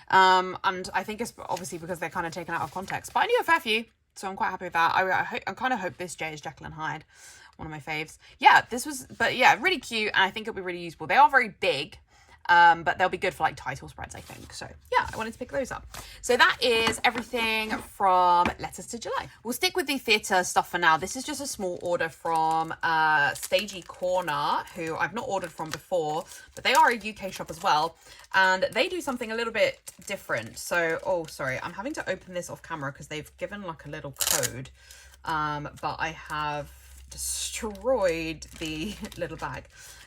And I think it's obviously because they're kind of taken out of context. But I knew a fair few, so I'm quite happy with that. I kind of hope this J is Jekyll and Hyde. One of my faves. Yeah, but yeah, really cute, and I think it'll be really useful. They are very big, but they'll be good for like title spreads, I think. So yeah, I wanted to pick those up. So that is everything from Letters to July. We'll stick with the theatre stuff for now. This is just a small order from Stagey Corner, who I've not ordered from before, but they are a UK shop as well, and they do something a little bit different. So, oh, sorry, I'm having to open this off camera because they've given like a little code, but I have destroyed the little bag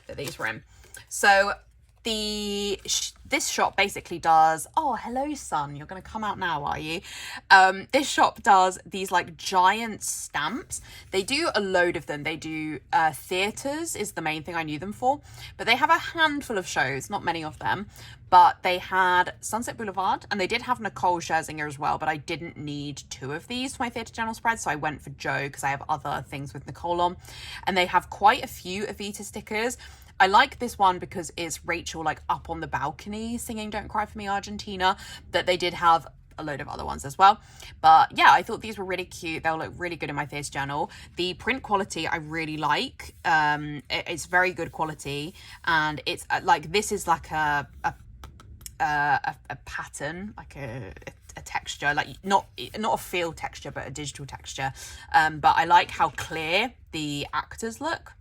that these were in. So this shop basically does, oh, hello son, you're gonna come out now, are you? This shop does these like giant stamps. They do a load of them. They do theatres is the main thing I knew them for, but they have a handful of shows, not many of them, but they had Sunset Boulevard, and they did have Nicole Scherzinger as well, but I didn't need two of these for my Theatre Journal spread, so I went for Joe because I have other things with Nicole on. And they have quite a few Evita stickers. I like this one because it's Rachel like up on the balcony singing Don't Cry For Me Argentina, but they did have a load of other ones as well. But yeah, I thought these were really cute. They'll look really good in my Theatre Journal. The print quality I really like. It's very good quality, and it's like, this is like a pattern, like a texture, like not a field texture, but a digital texture. But I like how clear the actors look,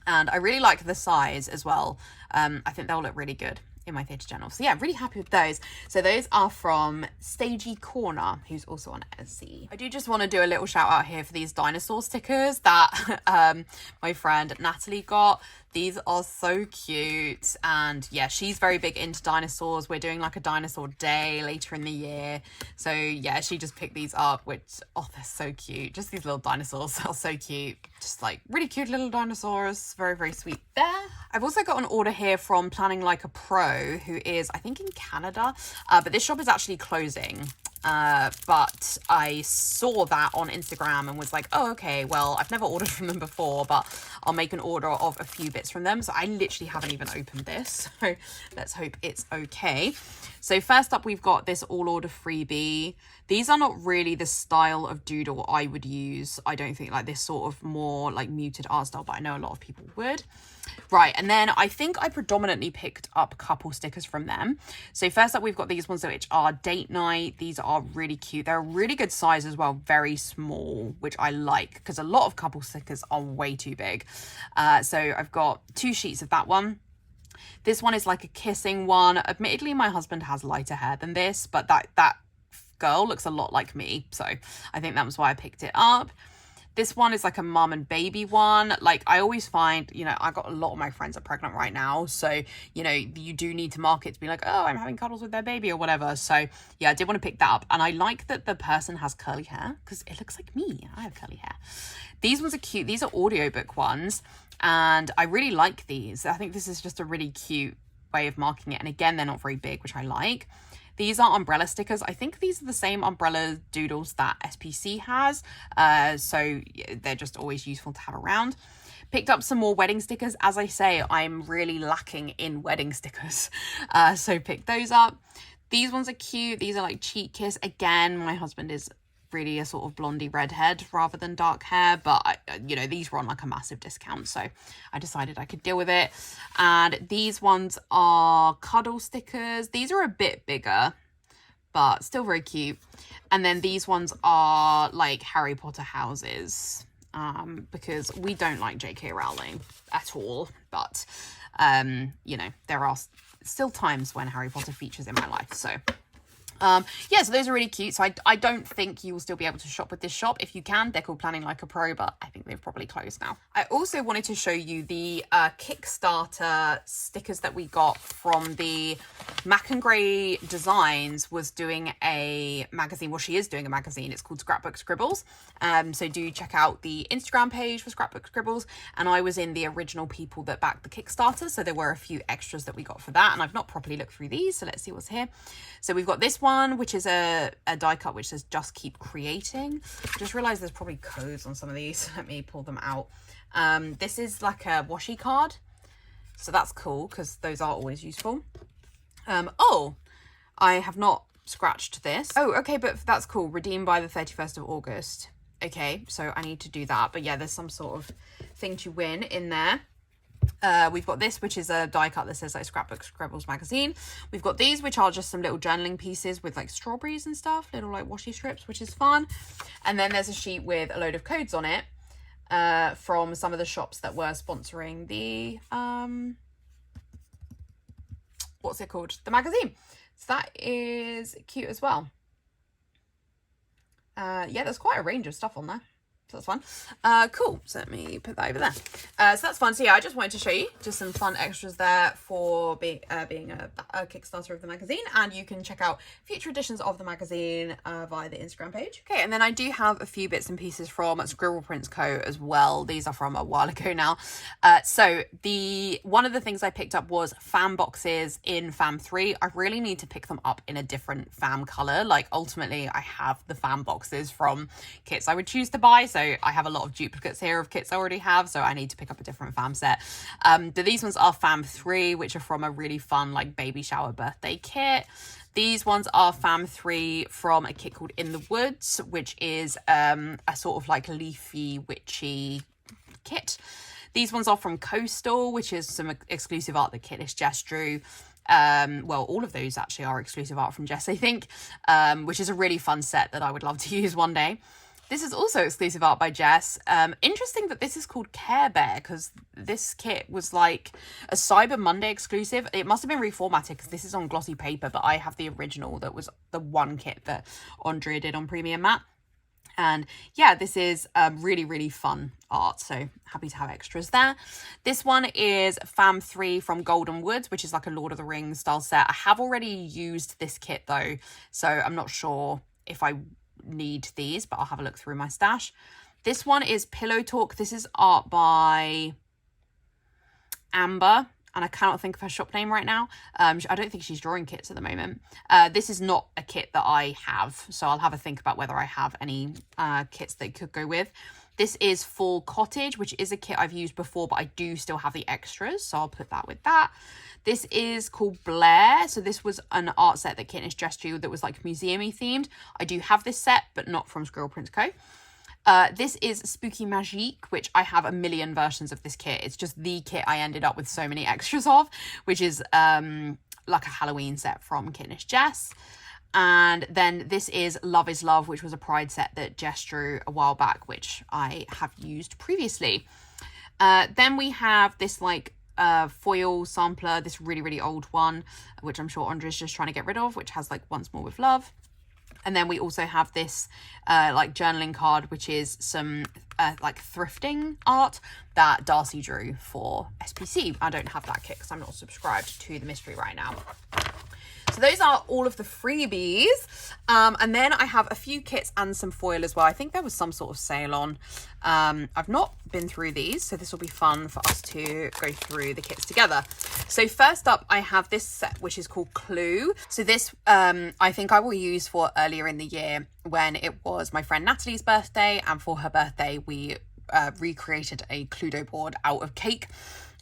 and I really like the size as well. I think they'll look really good in my Theatre Journal. So yeah, really happy with those. So those are from Stagey Corner, who's also on Etsy. I do just want to do a little shout out here for these dinosaur stickers that my friend Natalie got. These are so cute, and yeah, she's very big into dinosaurs. We're doing like a dinosaur day later in the year, so yeah, she just picked these up, which, oh, they're so cute. Just these little dinosaurs are so cute, just like really cute little dinosaurs. Very, very sweet there. I've also got an order here from Planning Like a Pro, who is, I think, in Canada, but this shop is actually closing. But I saw that on Instagram and was like, oh, okay, well, I've never ordered from them before, but I'll make an order of a few bits from them. So I literally haven't even opened this, so let's hope it's okay. So first up, we've got this all order freebie. These are not really the style of doodle I would use. I don't think, like this sort of more like muted art style, but I know a lot of people would. Right, and then I think I predominantly picked up couple stickers from them. So first up, we've got these ones which are date night. These are really cute. They're a really good size as well, very small, which I like because a lot of couple stickers are way too big. So I've got 2 sheets of that one. This one is like a kissing one. Admittedly, my husband has lighter hair than this, but that girl looks a lot like me, so I think that was why I picked it up. This one is like a mum and baby one. Like I always find, you know, I got a lot of my friends are pregnant right now. So, you know, you do need to market to be like, oh, I'm having cuddles with their baby or whatever. So yeah, I did want to pick that up. And I like that the person has curly hair because it looks like me. I have curly hair. These ones are cute. These are audiobook ones. And I really like these. I think this is just a really cute way of marking it. And again, they're not very big, which I like. These are umbrella stickers. I think these are the same umbrella doodles that SPC has. So they're just always useful to have around. Picked up some more wedding stickers. As I say, I'm really lacking in wedding stickers. So picked those up. These ones are cute. These are like Cheek Kiss. Again, my husband is really a sort of blondie redhead rather than dark hair, but you know, these were on like a massive discount, so I decided I could deal with it. And these ones are cuddle stickers. These are a bit bigger but still very cute. And then these ones are like Harry Potter houses, because we don't like JK Rowling at all, but you know, there are still times when Harry Potter features in my life. So yeah, so those are really cute. So I don't think you will still be able to shop with this shop. If you can, they're called Planning Like a Pro, but I think they've probably closed now. I also wanted to show you the Kickstarter stickers that we got from the Mac and Gray Designs was doing a magazine. Well, she is doing a magazine. It's called Scrapbook Scribbles. So do check out the Instagram page for Scrapbook Scribbles. And I was in the original people that backed the Kickstarter. So there were a few extras that we got for that. And I've not properly looked through these. So let's see what's here. So we've got this one, which is a die cut which says just keep creating. Just realized there's probably codes on some of these. Let me pull them out. This is like a washi card, so that's cool because those are always useful. Oh, I have not scratched this. Oh, okay, but that's cool. Redeemed by the 31st of August. Okay, so I need to do that. But yeah, there's some sort of thing to win in there. We've got this, which is a die cut that says like Scrapbook Scribbles magazine. We've got these, which are just some little journaling pieces with like strawberries and stuff, little like washi strips, which is fun. And then there's a sheet with a load of codes on it from some of the shops that were sponsoring the what's it called, the magazine. So that is cute as well. Yeah, there's quite a range of stuff on there. So that's fun. Cool. So let me put that over there. So that's fun. So yeah, I just wanted to show you just some fun extras there for being a Kickstarter of the magazine. And you can check out future editions of the magazine via the Instagram page. Okay, and then I do have a few bits and pieces from Scribble Prints Co as well. These are from a while ago now. So one of the things I picked up was fan boxes in Fam 3. I really need to pick them up in a different Fam colour. Like ultimately, I have the fan boxes from kits I would choose to buy. So I have a lot of duplicates here of kits I already have, so I need to pick up a different Fam set. But these ones are Fam 3, which are from a really fun like baby shower birthday kit. These ones are Fam 3 from a kit called In the Woods, which is a sort of like leafy witchy kit. These ones are from Coastal, which is some exclusive art that Jess drew. Well, all of those actually are exclusive art from Jess, I think, which is a really fun set that I would love to use one day. This is also exclusive art by Jess. Interesting that this is called Care Bear because this kit was like a Cyber Monday exclusive. It must have been reformatted because this is on glossy paper, but I have the original that was the one kit that Andrea did on Premium Matte. And yeah, this is really, really fun art. So happy to have extras there. This one is Fam 3 from Golden Woods, which is like a Lord of the Rings style set. I have already used this kit though, so I'm not sure if I need these, but I'll have a look through my stash. This one is Pillow Talk. This is art by Amber, and I cannot think of her shop name right now. I don't think she's drawing kits at the moment. This is not a kit that I have, so I'll have a think about whether I have any kits that could go with. This is Fall Cottage, which is a kit I've used before, but I do still have the extras, so I'll put that with that. This is called Blair. So this was an art set that Jess drew that was like museum-y themed. I do have this set, but not from Scribble Prints Co. This is Spooky Magique, which I have a million versions of this kit. It's just the kit I ended up with so many extras of, which is like a Halloween set from Jess. And then this is Love is Love, which was a Pride set that Jess drew a while back, which I have used previously. Then we have this like foil sampler, this really, really old one, which I'm sure Andrea's just trying to get rid of, which has like Once More with Love. And then we also have this like journaling card, which is some like thrifting art that Darcy drew for SPC. I don't have that kit because I'm not subscribed to the mystery right now. So those are all of the freebies. And then I have a few kits and some foil as well. I think there was some sort of sale on. I've not been through these, so this will be fun for us to go through the kits together. So first up, I have this set, which is called Clue. So this, I think I will use for earlier in the year when it was my friend Natalie's birthday. And for her birthday, we recreated a Cluedo board out of cake.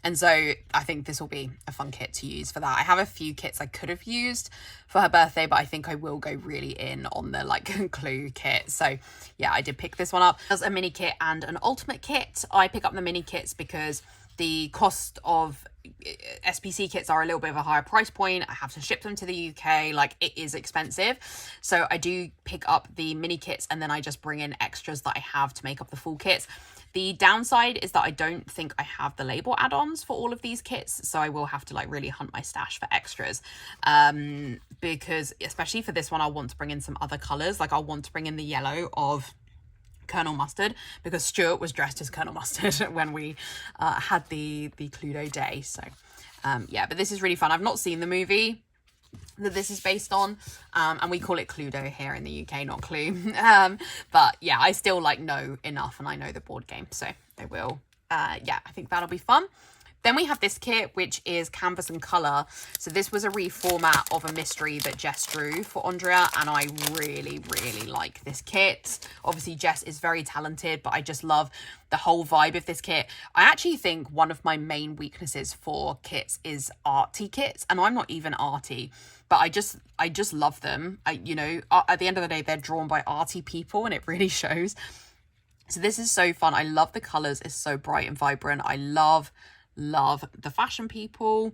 And so I think this will be a fun kit to use for that. I have a few kits I could have used for her birthday, but I think I will go really in on the like Clue kit. So yeah, I did pick this one up. There's a mini kit and an ultimate kit. I pick up the mini kits because the cost of SPC kits are a little bit of a higher price point. I have to ship them to the UK, like it is expensive. So I do pick up the mini kits and then I just bring in extras that I have to make up the full kits. The downside is that I don't think I have the label add-ons for all of these kits, so I will have to like really hunt my stash for extras, because especially for this one, I want to bring in some other colours. Like I'll want to bring in the yellow of Colonel Mustard because Stuart was dressed as Colonel Mustard when we had the Cluedo day. So yeah, but this is really fun. I've not seen the movie that this is based on, and we call it Cluedo here in the UK, not Clue. But yeah, I still like know enough and I know the board game, so I will yeah, I think that'll be fun. Then we have this kit, which is canvas and colour. So this was a reformat of a mystery that Jess drew for Andrea, and I really, really like this kit. Obviously, Jess is very talented, but I just love the whole vibe of this kit. I actually think one of my main weaknesses for kits is arty kits, and I'm not even arty, but I just love them. You know, at the end of the day, they're drawn by arty people, and it really shows. So this is so fun. I love the colours. It's so bright and vibrant. I love the fashion people.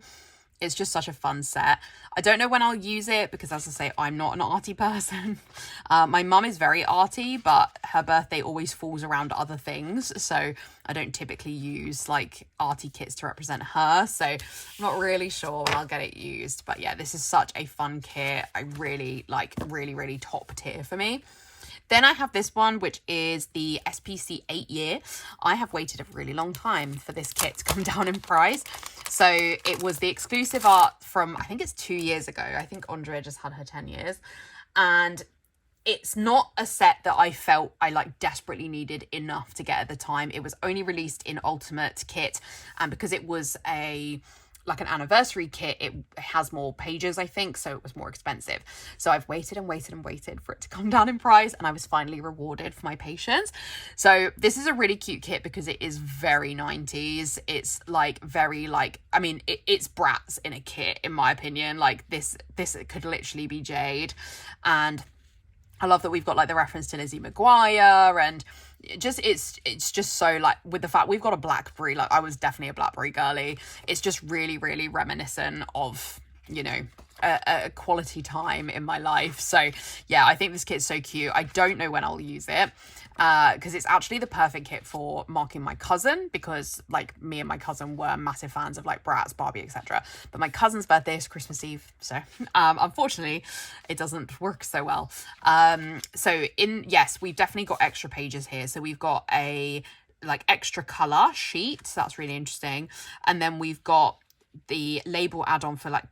It's just such a fun set. I don't know when I'll use it because, as I say, I'm not an arty person. My mum is very arty, but her birthday always falls around other things, so I don't typically use like arty kits to represent her, so I'm not really sure when I'll get it used. But yeah, this is such a fun kit. I really like, really top tier for me. Then I have this one, which is the SPC 8 year. I have waited a really long time for this kit to come down in price. So it was the exclusive art from, I think it's 2 years ago. I think Andrea just had her 10 years. And it's not a set that I felt I like desperately needed enough to get at the time. It was only released in Ultimate Kit. And because it was like an anniversary kit, it has more pages, I think, so it was more expensive. So I've waited and waited and waited for it to come down in price, and I was finally rewarded for my patience. So this is a really cute kit because it is very 90s. It's like very like, I mean, it's Bratz in a kit, in my opinion. Like this could literally be Jade. And I love that we've got like the reference to Lizzie McGuire, and it's just so like, with the fact we've got a Blackberry, like I was definitely a Blackberry girly. It's just really reminiscent of, you know, a quality time in my life. So yeah, I think this kit's so cute. I don't know when I'll use it because it's actually the perfect kit for marking my cousin, because like me and my cousin were massive fans of like Bratz, Barbie, etc. But my cousin's birthday is Christmas Eve, so unfortunately it doesn't work so well. So yes, we've definitely got extra pages here. So we've got a like extra color sheet, so that's really interesting. And then we've got the label add-on for like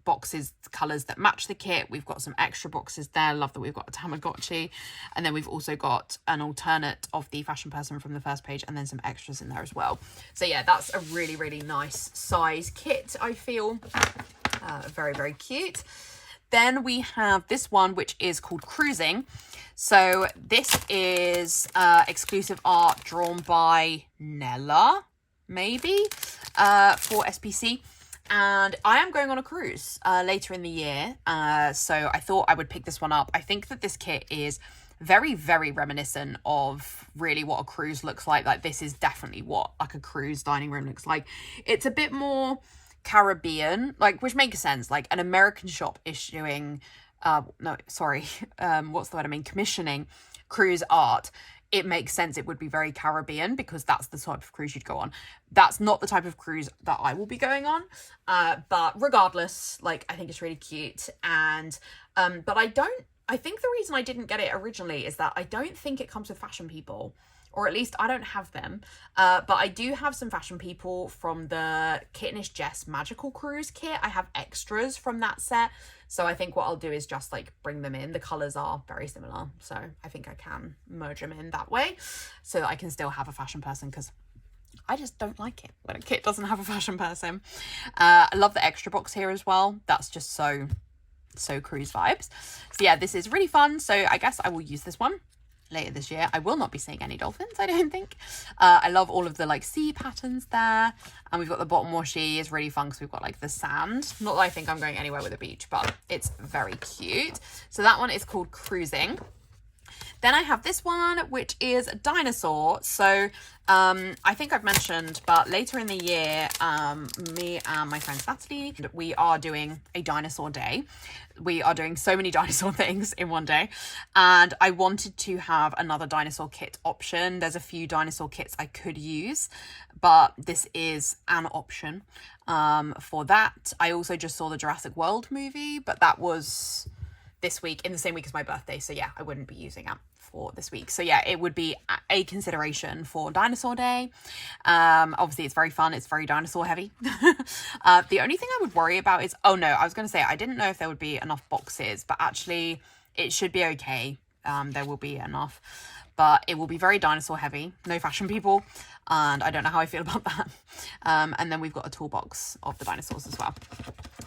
boxes, colors that match the kit. We've got some extra boxes there. Love that we've got a Tamagotchi, and then we've also got an alternate of the fashion person from the first page, and then some extras in there as well. So yeah, that's a really nice size kit. I feel very cute. Then we have this one, which is called Cruising. So this is exclusive art drawn by Nella, maybe, for SPC. And I am going on a cruise later in the year, so I thought I would pick this one up. I think that this kit is very reminiscent of really what a cruise looks like. Like this is definitely what like a cruise dining room looks like. It's a bit more Caribbean, like, which makes sense. Like an American shop issuing what's the word I mean, commissioning cruise art, it makes sense it would be very Caribbean because that's the type of cruise you'd go on. That's not the type of cruise that I will be going on, but regardless, like I think it's really cute. And but I don't I think the reason I didn't get it originally is that I don't think it comes with Fashion People, or at least I don't have them. But I do have some Fashion People from the Kittenish Jess Magical Cruise kit. I have extras from that set. So I think what I'll do is just like bring them in. The colours are very similar, so I think I can merge them in that way so that I can still have a fashion person, because I just don't like it when a kit doesn't have a fashion person. I love the extra box here as well. That's just so cruise vibes. So yeah, this is really fun. So I guess I will use this one later this year. I will not be seeing any dolphins, I don't think. I love all of the like sea patterns there, and we've got the bottom washi is really fun because we've got like the sand. Not that I think I'm going anywhere with a beach, but it's very cute. So that one is called Cruising. Then I have this one, which is Dinosaur. So I think I've mentioned, but later in the year, me and my friend Natalie, we are doing a dinosaur day. We are doing so many dinosaur things in one day. And I wanted to have another dinosaur kit option. There's a few dinosaur kits I could use, but this is an option for that. I also just saw the Jurassic World movie, but that was this week, in the same week as my birthday. So yeah, I wouldn't be using it for this week. So yeah, it would be a consideration for Dinosaur Day. Obviously it's very fun. It's very dinosaur heavy. The only thing I would worry about is, oh no, I was going to say, I didn't know if there would be enough boxes, but actually it should be okay. There will be enough, but it will be very dinosaur heavy. No Fashion People. And I don't know how I feel about that. And then we've got a toolbox of the dinosaurs as well.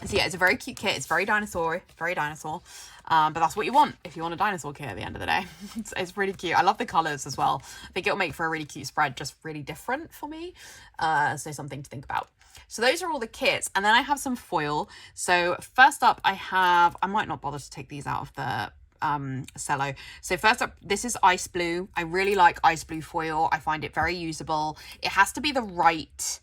So yeah, it's a very cute kit. It's very dinosaur. But that's what you want if you want a dinosaur kit at the end of the day. It's really cute. I love the colours as well. I think it'll make for a really cute spread, just really different for me. So something to think about. So those are all the kits. And then I have some foil. So first up I might not bother to take these out of the cello. So first up, this is ice blue. I really like ice blue foil. I find it very usable. It has to be the right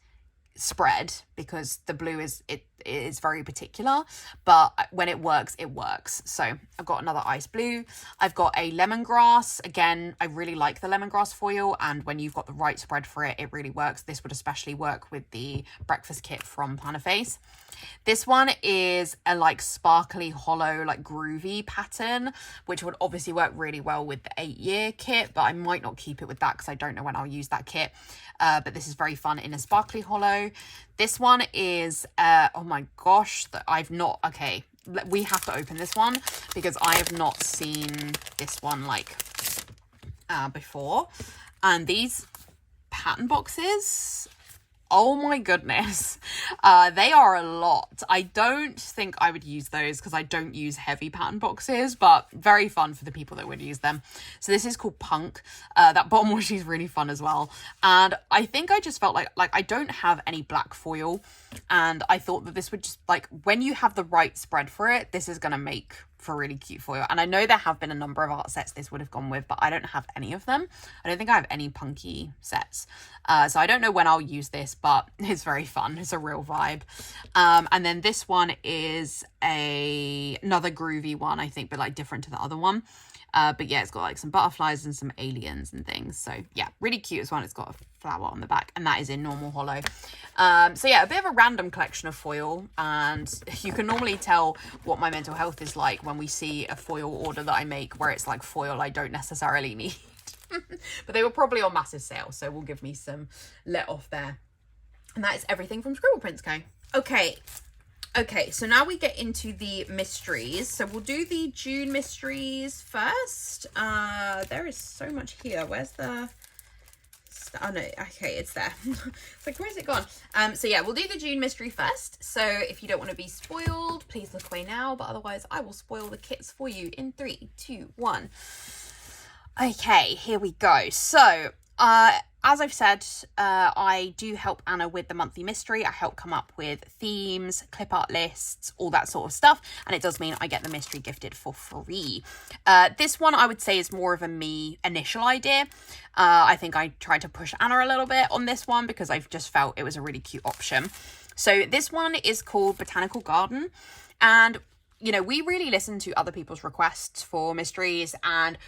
spread because the blue is very particular, but when it works, it works. So I've got another ice blue. I've got a lemongrass. Again, I really like the lemongrass foil, and when you've got the right spread for it, it really works. This would especially work with the breakfast kit from Plannerface. This one is a like sparkly, hollow, like groovy pattern, which would obviously work really well with the 8-year kit, but I might not keep it with that because I don't know when I'll use that kit. But this is very fun in a sparkly hollow. This one is, oh my gosh, okay, we have to open this one because I have not seen this one like before. And these pattern boxes, oh my goodness, they are a lot. I don't think I would use those because I don't use heavy pattern boxes, but very fun for the people that would use them. So this is called Punk. That bottom washi is really fun as well. And I think I just felt like I don't have any black foil, and I thought that this would just, like, when you have the right spread for it, this is going to make for really cute foil. And I know there have been a number of art sets this would have gone with, but I don't have any of them. I don't think I have any punky sets. So I don't know when I'll use this, but it's very fun. It's a real vibe. And then this one is another groovy one, I think, but like different to the other one. But yeah, it's got like some butterflies and some aliens and things. So yeah, really cute as well. It's got a flower on the back, and that is in normal hollow. So yeah, a bit of a random collection of foil, and you can normally tell what my mental health is like when we see a foil order that I make where it's like foil I don't necessarily need. But they were probably on massive sale, so will give me some let off there. And that is everything from Scribble Prints Co. Okay, so now we get into the mysteries. So we'll do the June mysteries first. There is so much here. Where's the... Oh no, okay, it's there. It's like, where's it gone? So yeah, we'll do the June mystery first. So if you don't want to be spoiled, please look away now, but otherwise I will spoil the kits for you in 3, 2, 1. Okay, here we go. So as I've said, I do help Anna with the monthly mystery. I help come up with themes, clip art lists, all that sort of stuff. And it does mean I get the mystery gifted for free. This one I would say is more of a me initial idea. I think I tried to push Anna a little bit on this one because I've just felt it was a really cute option. So this one is called Botanical Garden. And, you know, we really listen to other people's requests for mysteries, and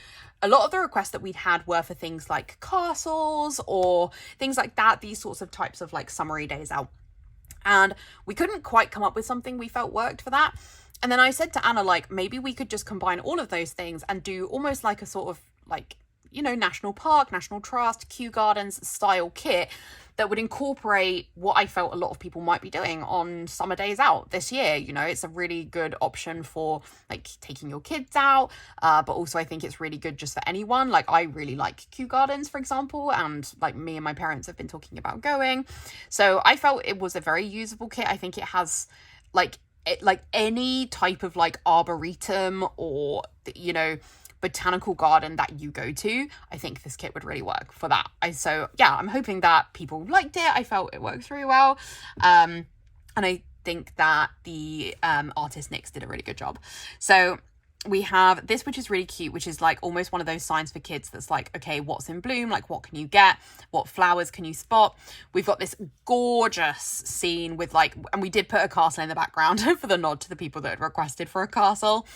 a lot of the requests that we'd had were for things like castles or things like that, these sorts of types of like summery days out. And we couldn't quite come up with something we felt worked for that. And then I said to Anna, like, maybe we could just combine all of those things and do almost like a sort of like, you know, National Park, National Trust, Kew Gardens style kit that would incorporate what I felt a lot of people might be doing on summer days out this year. You know, it's a really good option for like taking your kids out, but also I think it's really good just for anyone. Like, I really like Kew Gardens, for example, and like me and my parents have been talking about going. So I felt it was a very usable kit. I think it has like any type of like arboretum or, you know, botanical garden that you go to, I think this kit would really work for that. So yeah, I'm hoping that people liked it. I felt it works really well. And I think that the artist Nyx did a really good job. So we have this, which is really cute, which is like almost one of those signs for kids that's like, okay, what's in bloom? Like, what can you get? What flowers can you spot? We've got this gorgeous scene with like, and we did put a castle in the background for the nod to the people that had requested for a castle.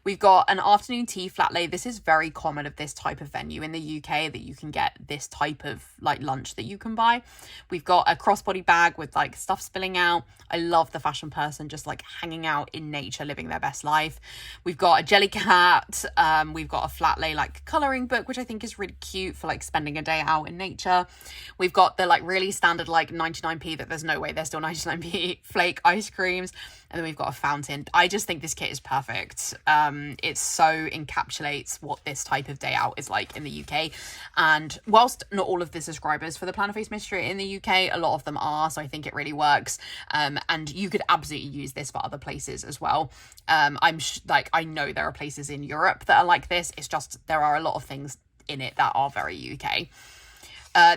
We've got an afternoon tea flat lay. This is very common of this type of venue in the UK, that you can get this type of like lunch that you can buy. We've got a crossbody bag with like stuff spilling out. I love the fashion person just like hanging out in nature, living their best life. We've got a jelly cat. We've got a flat lay like colouring book, which I think is really cute for like spending a day out in nature. We've got the like really standard like 99p that there's no way they're still 99p flake ice creams. And then we've got a fountain. I just think this kit is perfect. It so encapsulates what this type of day out is like in the UK. And whilst not all of the subscribers for the Plannerface mystery in the UK, a lot of them are, so I think it really works. And you could absolutely use this for other places as well. I know there are places in Europe that are like this. It's just there are a lot of things in it that are very UK.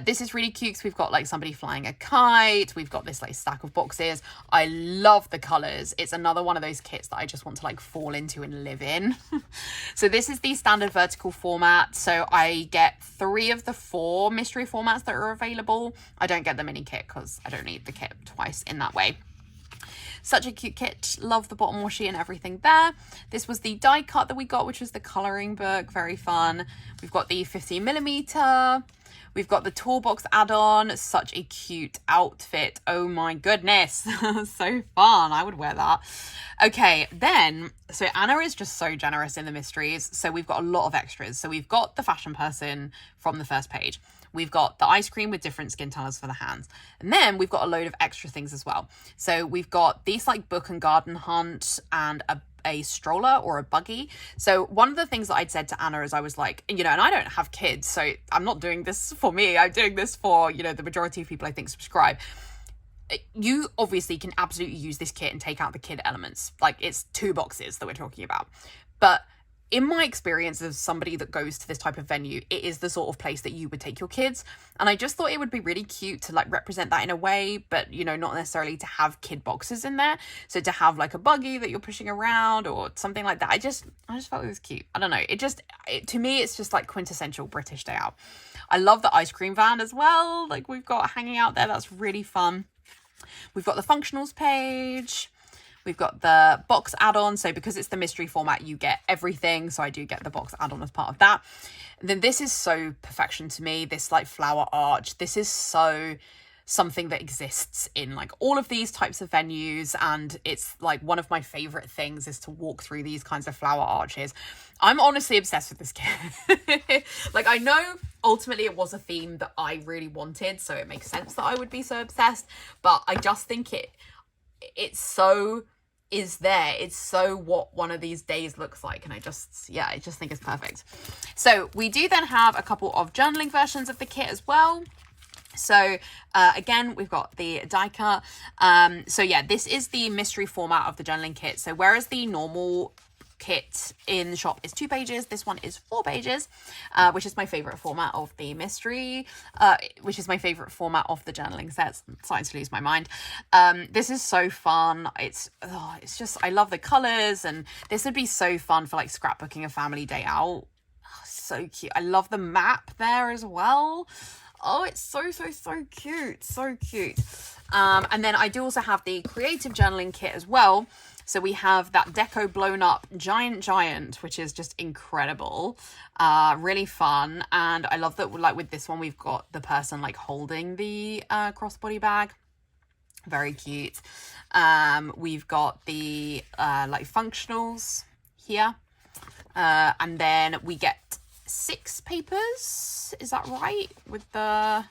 This is really cute because we've got like somebody flying a kite. We've got this like stack of boxes. I love the colours. It's another one of those kits that I just want to like fall into and live in. So this is the standard vertical format. So I get 3 of the 4 mystery formats that are available. I don't get the mini kit because I don't need the kit twice in that way. Such a cute kit. Love the bottom washi and everything there. This was the die cut that we got, which was the colouring book. Very fun. We've got the 15mm. We've got the toolbox add-on. Such a cute outfit. Oh my goodness. So fun. I would wear that. Okay, then, so Anna is just so generous in the mysteries. So we've got a lot of extras. So we've got the fashion person from the first page. We've got the ice cream with different skin colours for the hands. And then we've got a load of extra things as well. So we've got these like book and garden hunt and a stroller or a buggy. So one of the things that I'd said to Anna is I was like, you know, and I don't have kids, so I'm not doing this for me. I'm doing this for, you know, the majority of people I think subscribe. You obviously can absolutely use this kit and take out the kid elements. Like, it's 2 boxes that we're talking about. But in my experience as somebody that goes to this type of venue, it is the sort of place that you would take your kids. And I just thought it would be really cute to like represent that in a way, but, you know, not necessarily to have kid boxes in there. So to have like a buggy that you're pushing around or something like that. I just felt it was cute. I don't know. To me, it's just like quintessential British day out. I love the ice cream van as well. Like we've got hanging out there. That's really fun. We've got the functionals page. We've got the box add-on. So because it's the mystery format, you get everything. So I do get the box add-on as part of that. And then this is so perfection to me. This like flower arch. This is so something that exists in like all of these types of venues. And it's like one of my favorite things is to walk through these kinds of flower arches. I'm honestly obsessed with this kit. Like, I know ultimately it was a theme that I really wanted, so it makes sense that I would be so obsessed. But I just think it's so what one of these days looks like, and I just think it's perfect. So we do then have a couple of journaling versions of the kit as well. So again, we've got the die cut. So yeah, this is the mystery format of the journaling kit. So whereas the normal kit in the shop is 2 pages, this one is 4 pages, which is my favorite format of the mystery, which is my favorite format of the journaling sets. I'm starting to lose my mind. This is so fun. It's just, I love the colors, and this would be so fun for like scrapbooking a family day out. Oh, so cute. I love the map there as well. Oh, it's so cute. So cute. And then I do also have the creative journaling kit as well. So we have that deco blown up giant, which is just incredible. Really fun. And I love that, like with this one, we've got the person like holding the crossbody bag. Very cute. We've got the like functionals here. And then we get 6 papers. Is that right? With the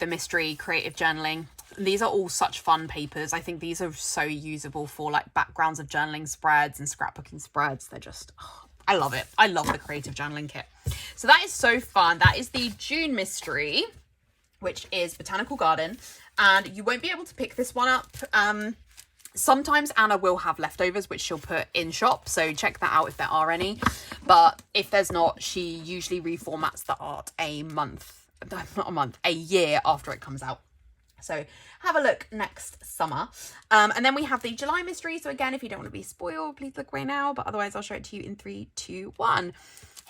mystery creative journaling. These are all such fun papers. I think these are so usable for like backgrounds of journaling spreads and scrapbooking spreads. They're just, I love it. I love the creative journaling kit. So that is so fun. That is the June mystery, which is Botanical Garden. And you won't be able to pick this one up. Sometimes Anna will have leftovers, which she'll put in shop. So check that out if there are any. But if there's not, she usually reformats the art a year after it comes out. So have a look next summer. And then we have the July mystery. So again, if you don't want to be spoiled, please look right now. But otherwise, I'll show it to you in 3, 2, 1.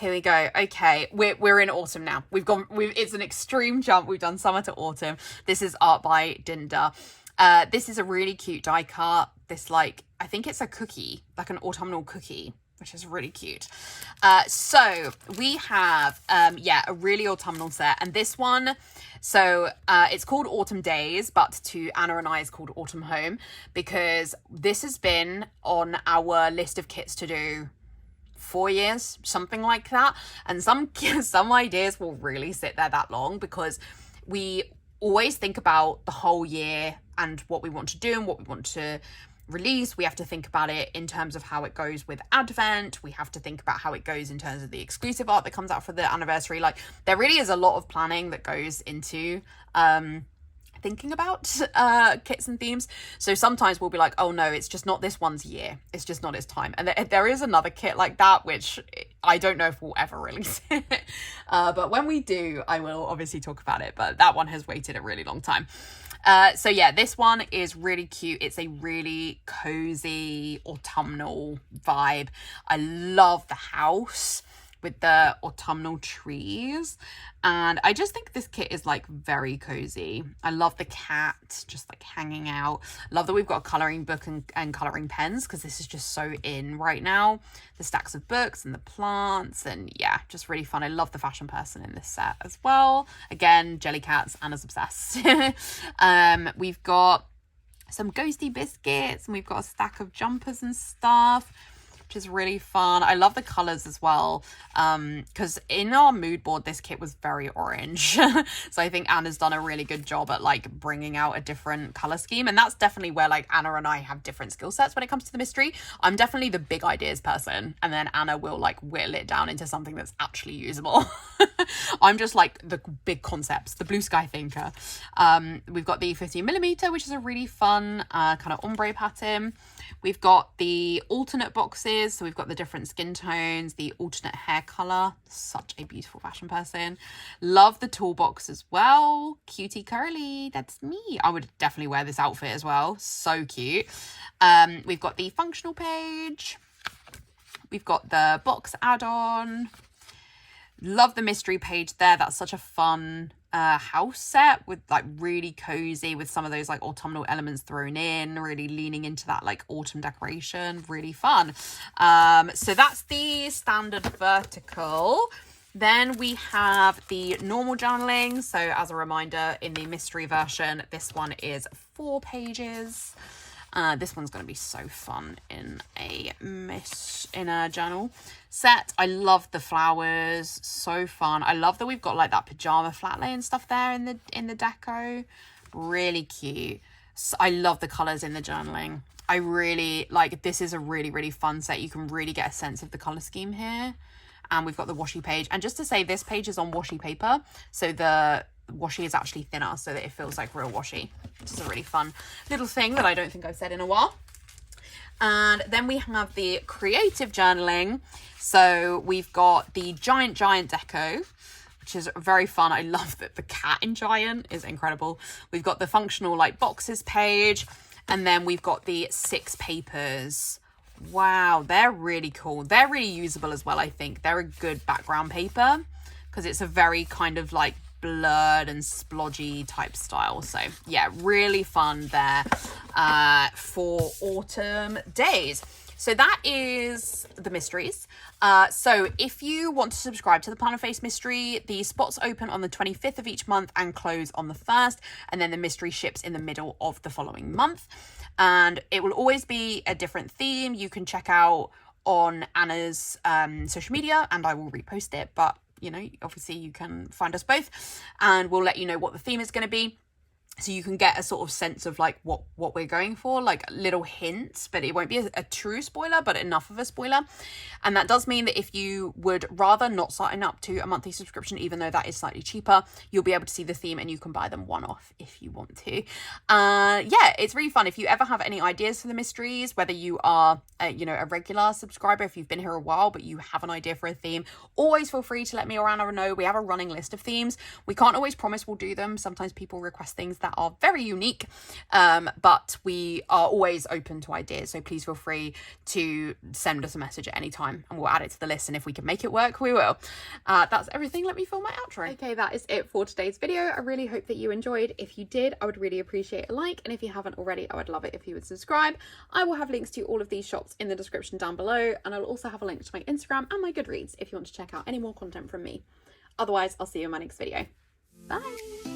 Here we go. Okay, we're in autumn now. It's an extreme jump. We've done summer to autumn. This is art by Dinda. This is a really cute die cut. This I think it's a cookie, like an autumnal cookie, which is really cute. So we have, a really autumnal set. And this one, so it's called Autumn Days, but to Anna and I it's called Autumn Home, because this has been on our list of kits to do 4 years, something like that. And some ideas will really sit there that long, because we always think about the whole year and what we want to do and what we want to release. We have to think about it in terms of how it goes with Advent. We have to think about how it goes in terms of the exclusive art that comes out for the anniversary. Like, there really is a lot of planning that goes into thinking about kits and themes. So sometimes we'll be like, oh no, it's just not this one's year, it's just not its time. And there is another kit like that, which I don't know if we'll ever release it. But when we do, I will obviously talk about it, but that one has waited a really long time. So yeah, this one is really cute. It's a really cozy autumnal vibe. I love the house with the autumnal trees, and I just think this kit is like very cozy. I love the cat just like hanging out. Love that we've got a colouring book and colouring pens, because this is just so in right now. The stacks of books and the plants, and yeah, just really fun. I love the fashion person in this set as well. Again, jelly cats, Anna's obsessed. We've got some ghosty biscuits, and we've got a stack of jumpers and stuff, which is really fun. I love the colours as well, because in our mood board this kit was very orange. So I think Anna's done a really good job at like bringing out a different colour scheme, and that's definitely where like Anna and I have different skill sets when it comes to the mystery. I'm definitely the big ideas person, and then Anna will like whittle it down into something that's actually usable. I'm just like the big concepts, the blue sky thinker. We've got the 15mm, which is a really fun kind of ombre pattern. We've got the alternate boxes, so we've got the different skin tones, the alternate hair colour. Such a beautiful fashion person. Love the toolbox as well. Cutie curly, that's me. I would definitely wear this outfit as well. So cute. We've got the functional page. We've got the box add-on. Love the mystery page there. That's such a fun house set with like really cozy with some of those like autumnal elements thrown in, really leaning into that like autumn decoration. Really fun. So that's the standard vertical. Then we have the normal journaling. So as a reminder, in the mystery version, this one is 4 pages. This one's going to be so fun in a journal set. I love the flowers, so fun. I love that we've got like that pajama flat lay and stuff there in the deco. Really cute. So I love the colours in the journaling. I really like, this is a really, really fun set. You can really get a sense of the colour scheme here. And we've got the washi page. And just to say, this page is on washi paper, so the washi is actually thinner so that it feels like real washi, which is a really fun little thing that I don't think I've said in a while. And then we have the creative journaling. So we've got the giant deco, which is very fun. I love that the cat in giant is incredible. We've got the functional like boxes page, and then we've got the 6 papers. Wow, they're really cool. They're really usable as well, I think. They're a good background paper because it's a very kind of like blurred and splodgy type style. So yeah, really fun there for autumn days. So that is the mysteries. So if you want to subscribe to the Plannerface mystery, the spots open on the 25th of each month and close on the 1st, and then the mystery ships in the middle of the following month. And it will always be a different theme. You can check out on Anna's social media, and I will repost it, but you know, obviously you can find us both, and we'll let you know what the theme is going to be, so you can get a sort of sense of like what we're going for, like little hints, but it won't be a true spoiler, but enough of a spoiler. And that does mean that if you would rather not sign up to a monthly subscription, even though that is slightly cheaper, you'll be able to see the theme and you can buy them one-off if you want to. Yeah, it's really fun. If you ever have any ideas for the mysteries, whether you are you know, a regular subscriber, if you've been here a while but you have an idea for a theme, always feel free to let me or Anna know. We have a running list of themes. We can't always promise we'll do them. Sometimes people request things that are very unique, but we are always open to ideas, so please feel free to send us a message at any time and we'll add it to the list, and if we can make it work, we will. That's everything. Let me film my outro. Okay, that is it for today's video. I really hope that you enjoyed. If you did, I would really appreciate a like, and if you haven't already, I would love it if you would subscribe. I will have links to all of these shops in the description down below, and I'll also have a link to my Instagram and my Goodreads if you want to check out any more content from me. Otherwise, I'll see you in my next video. Bye.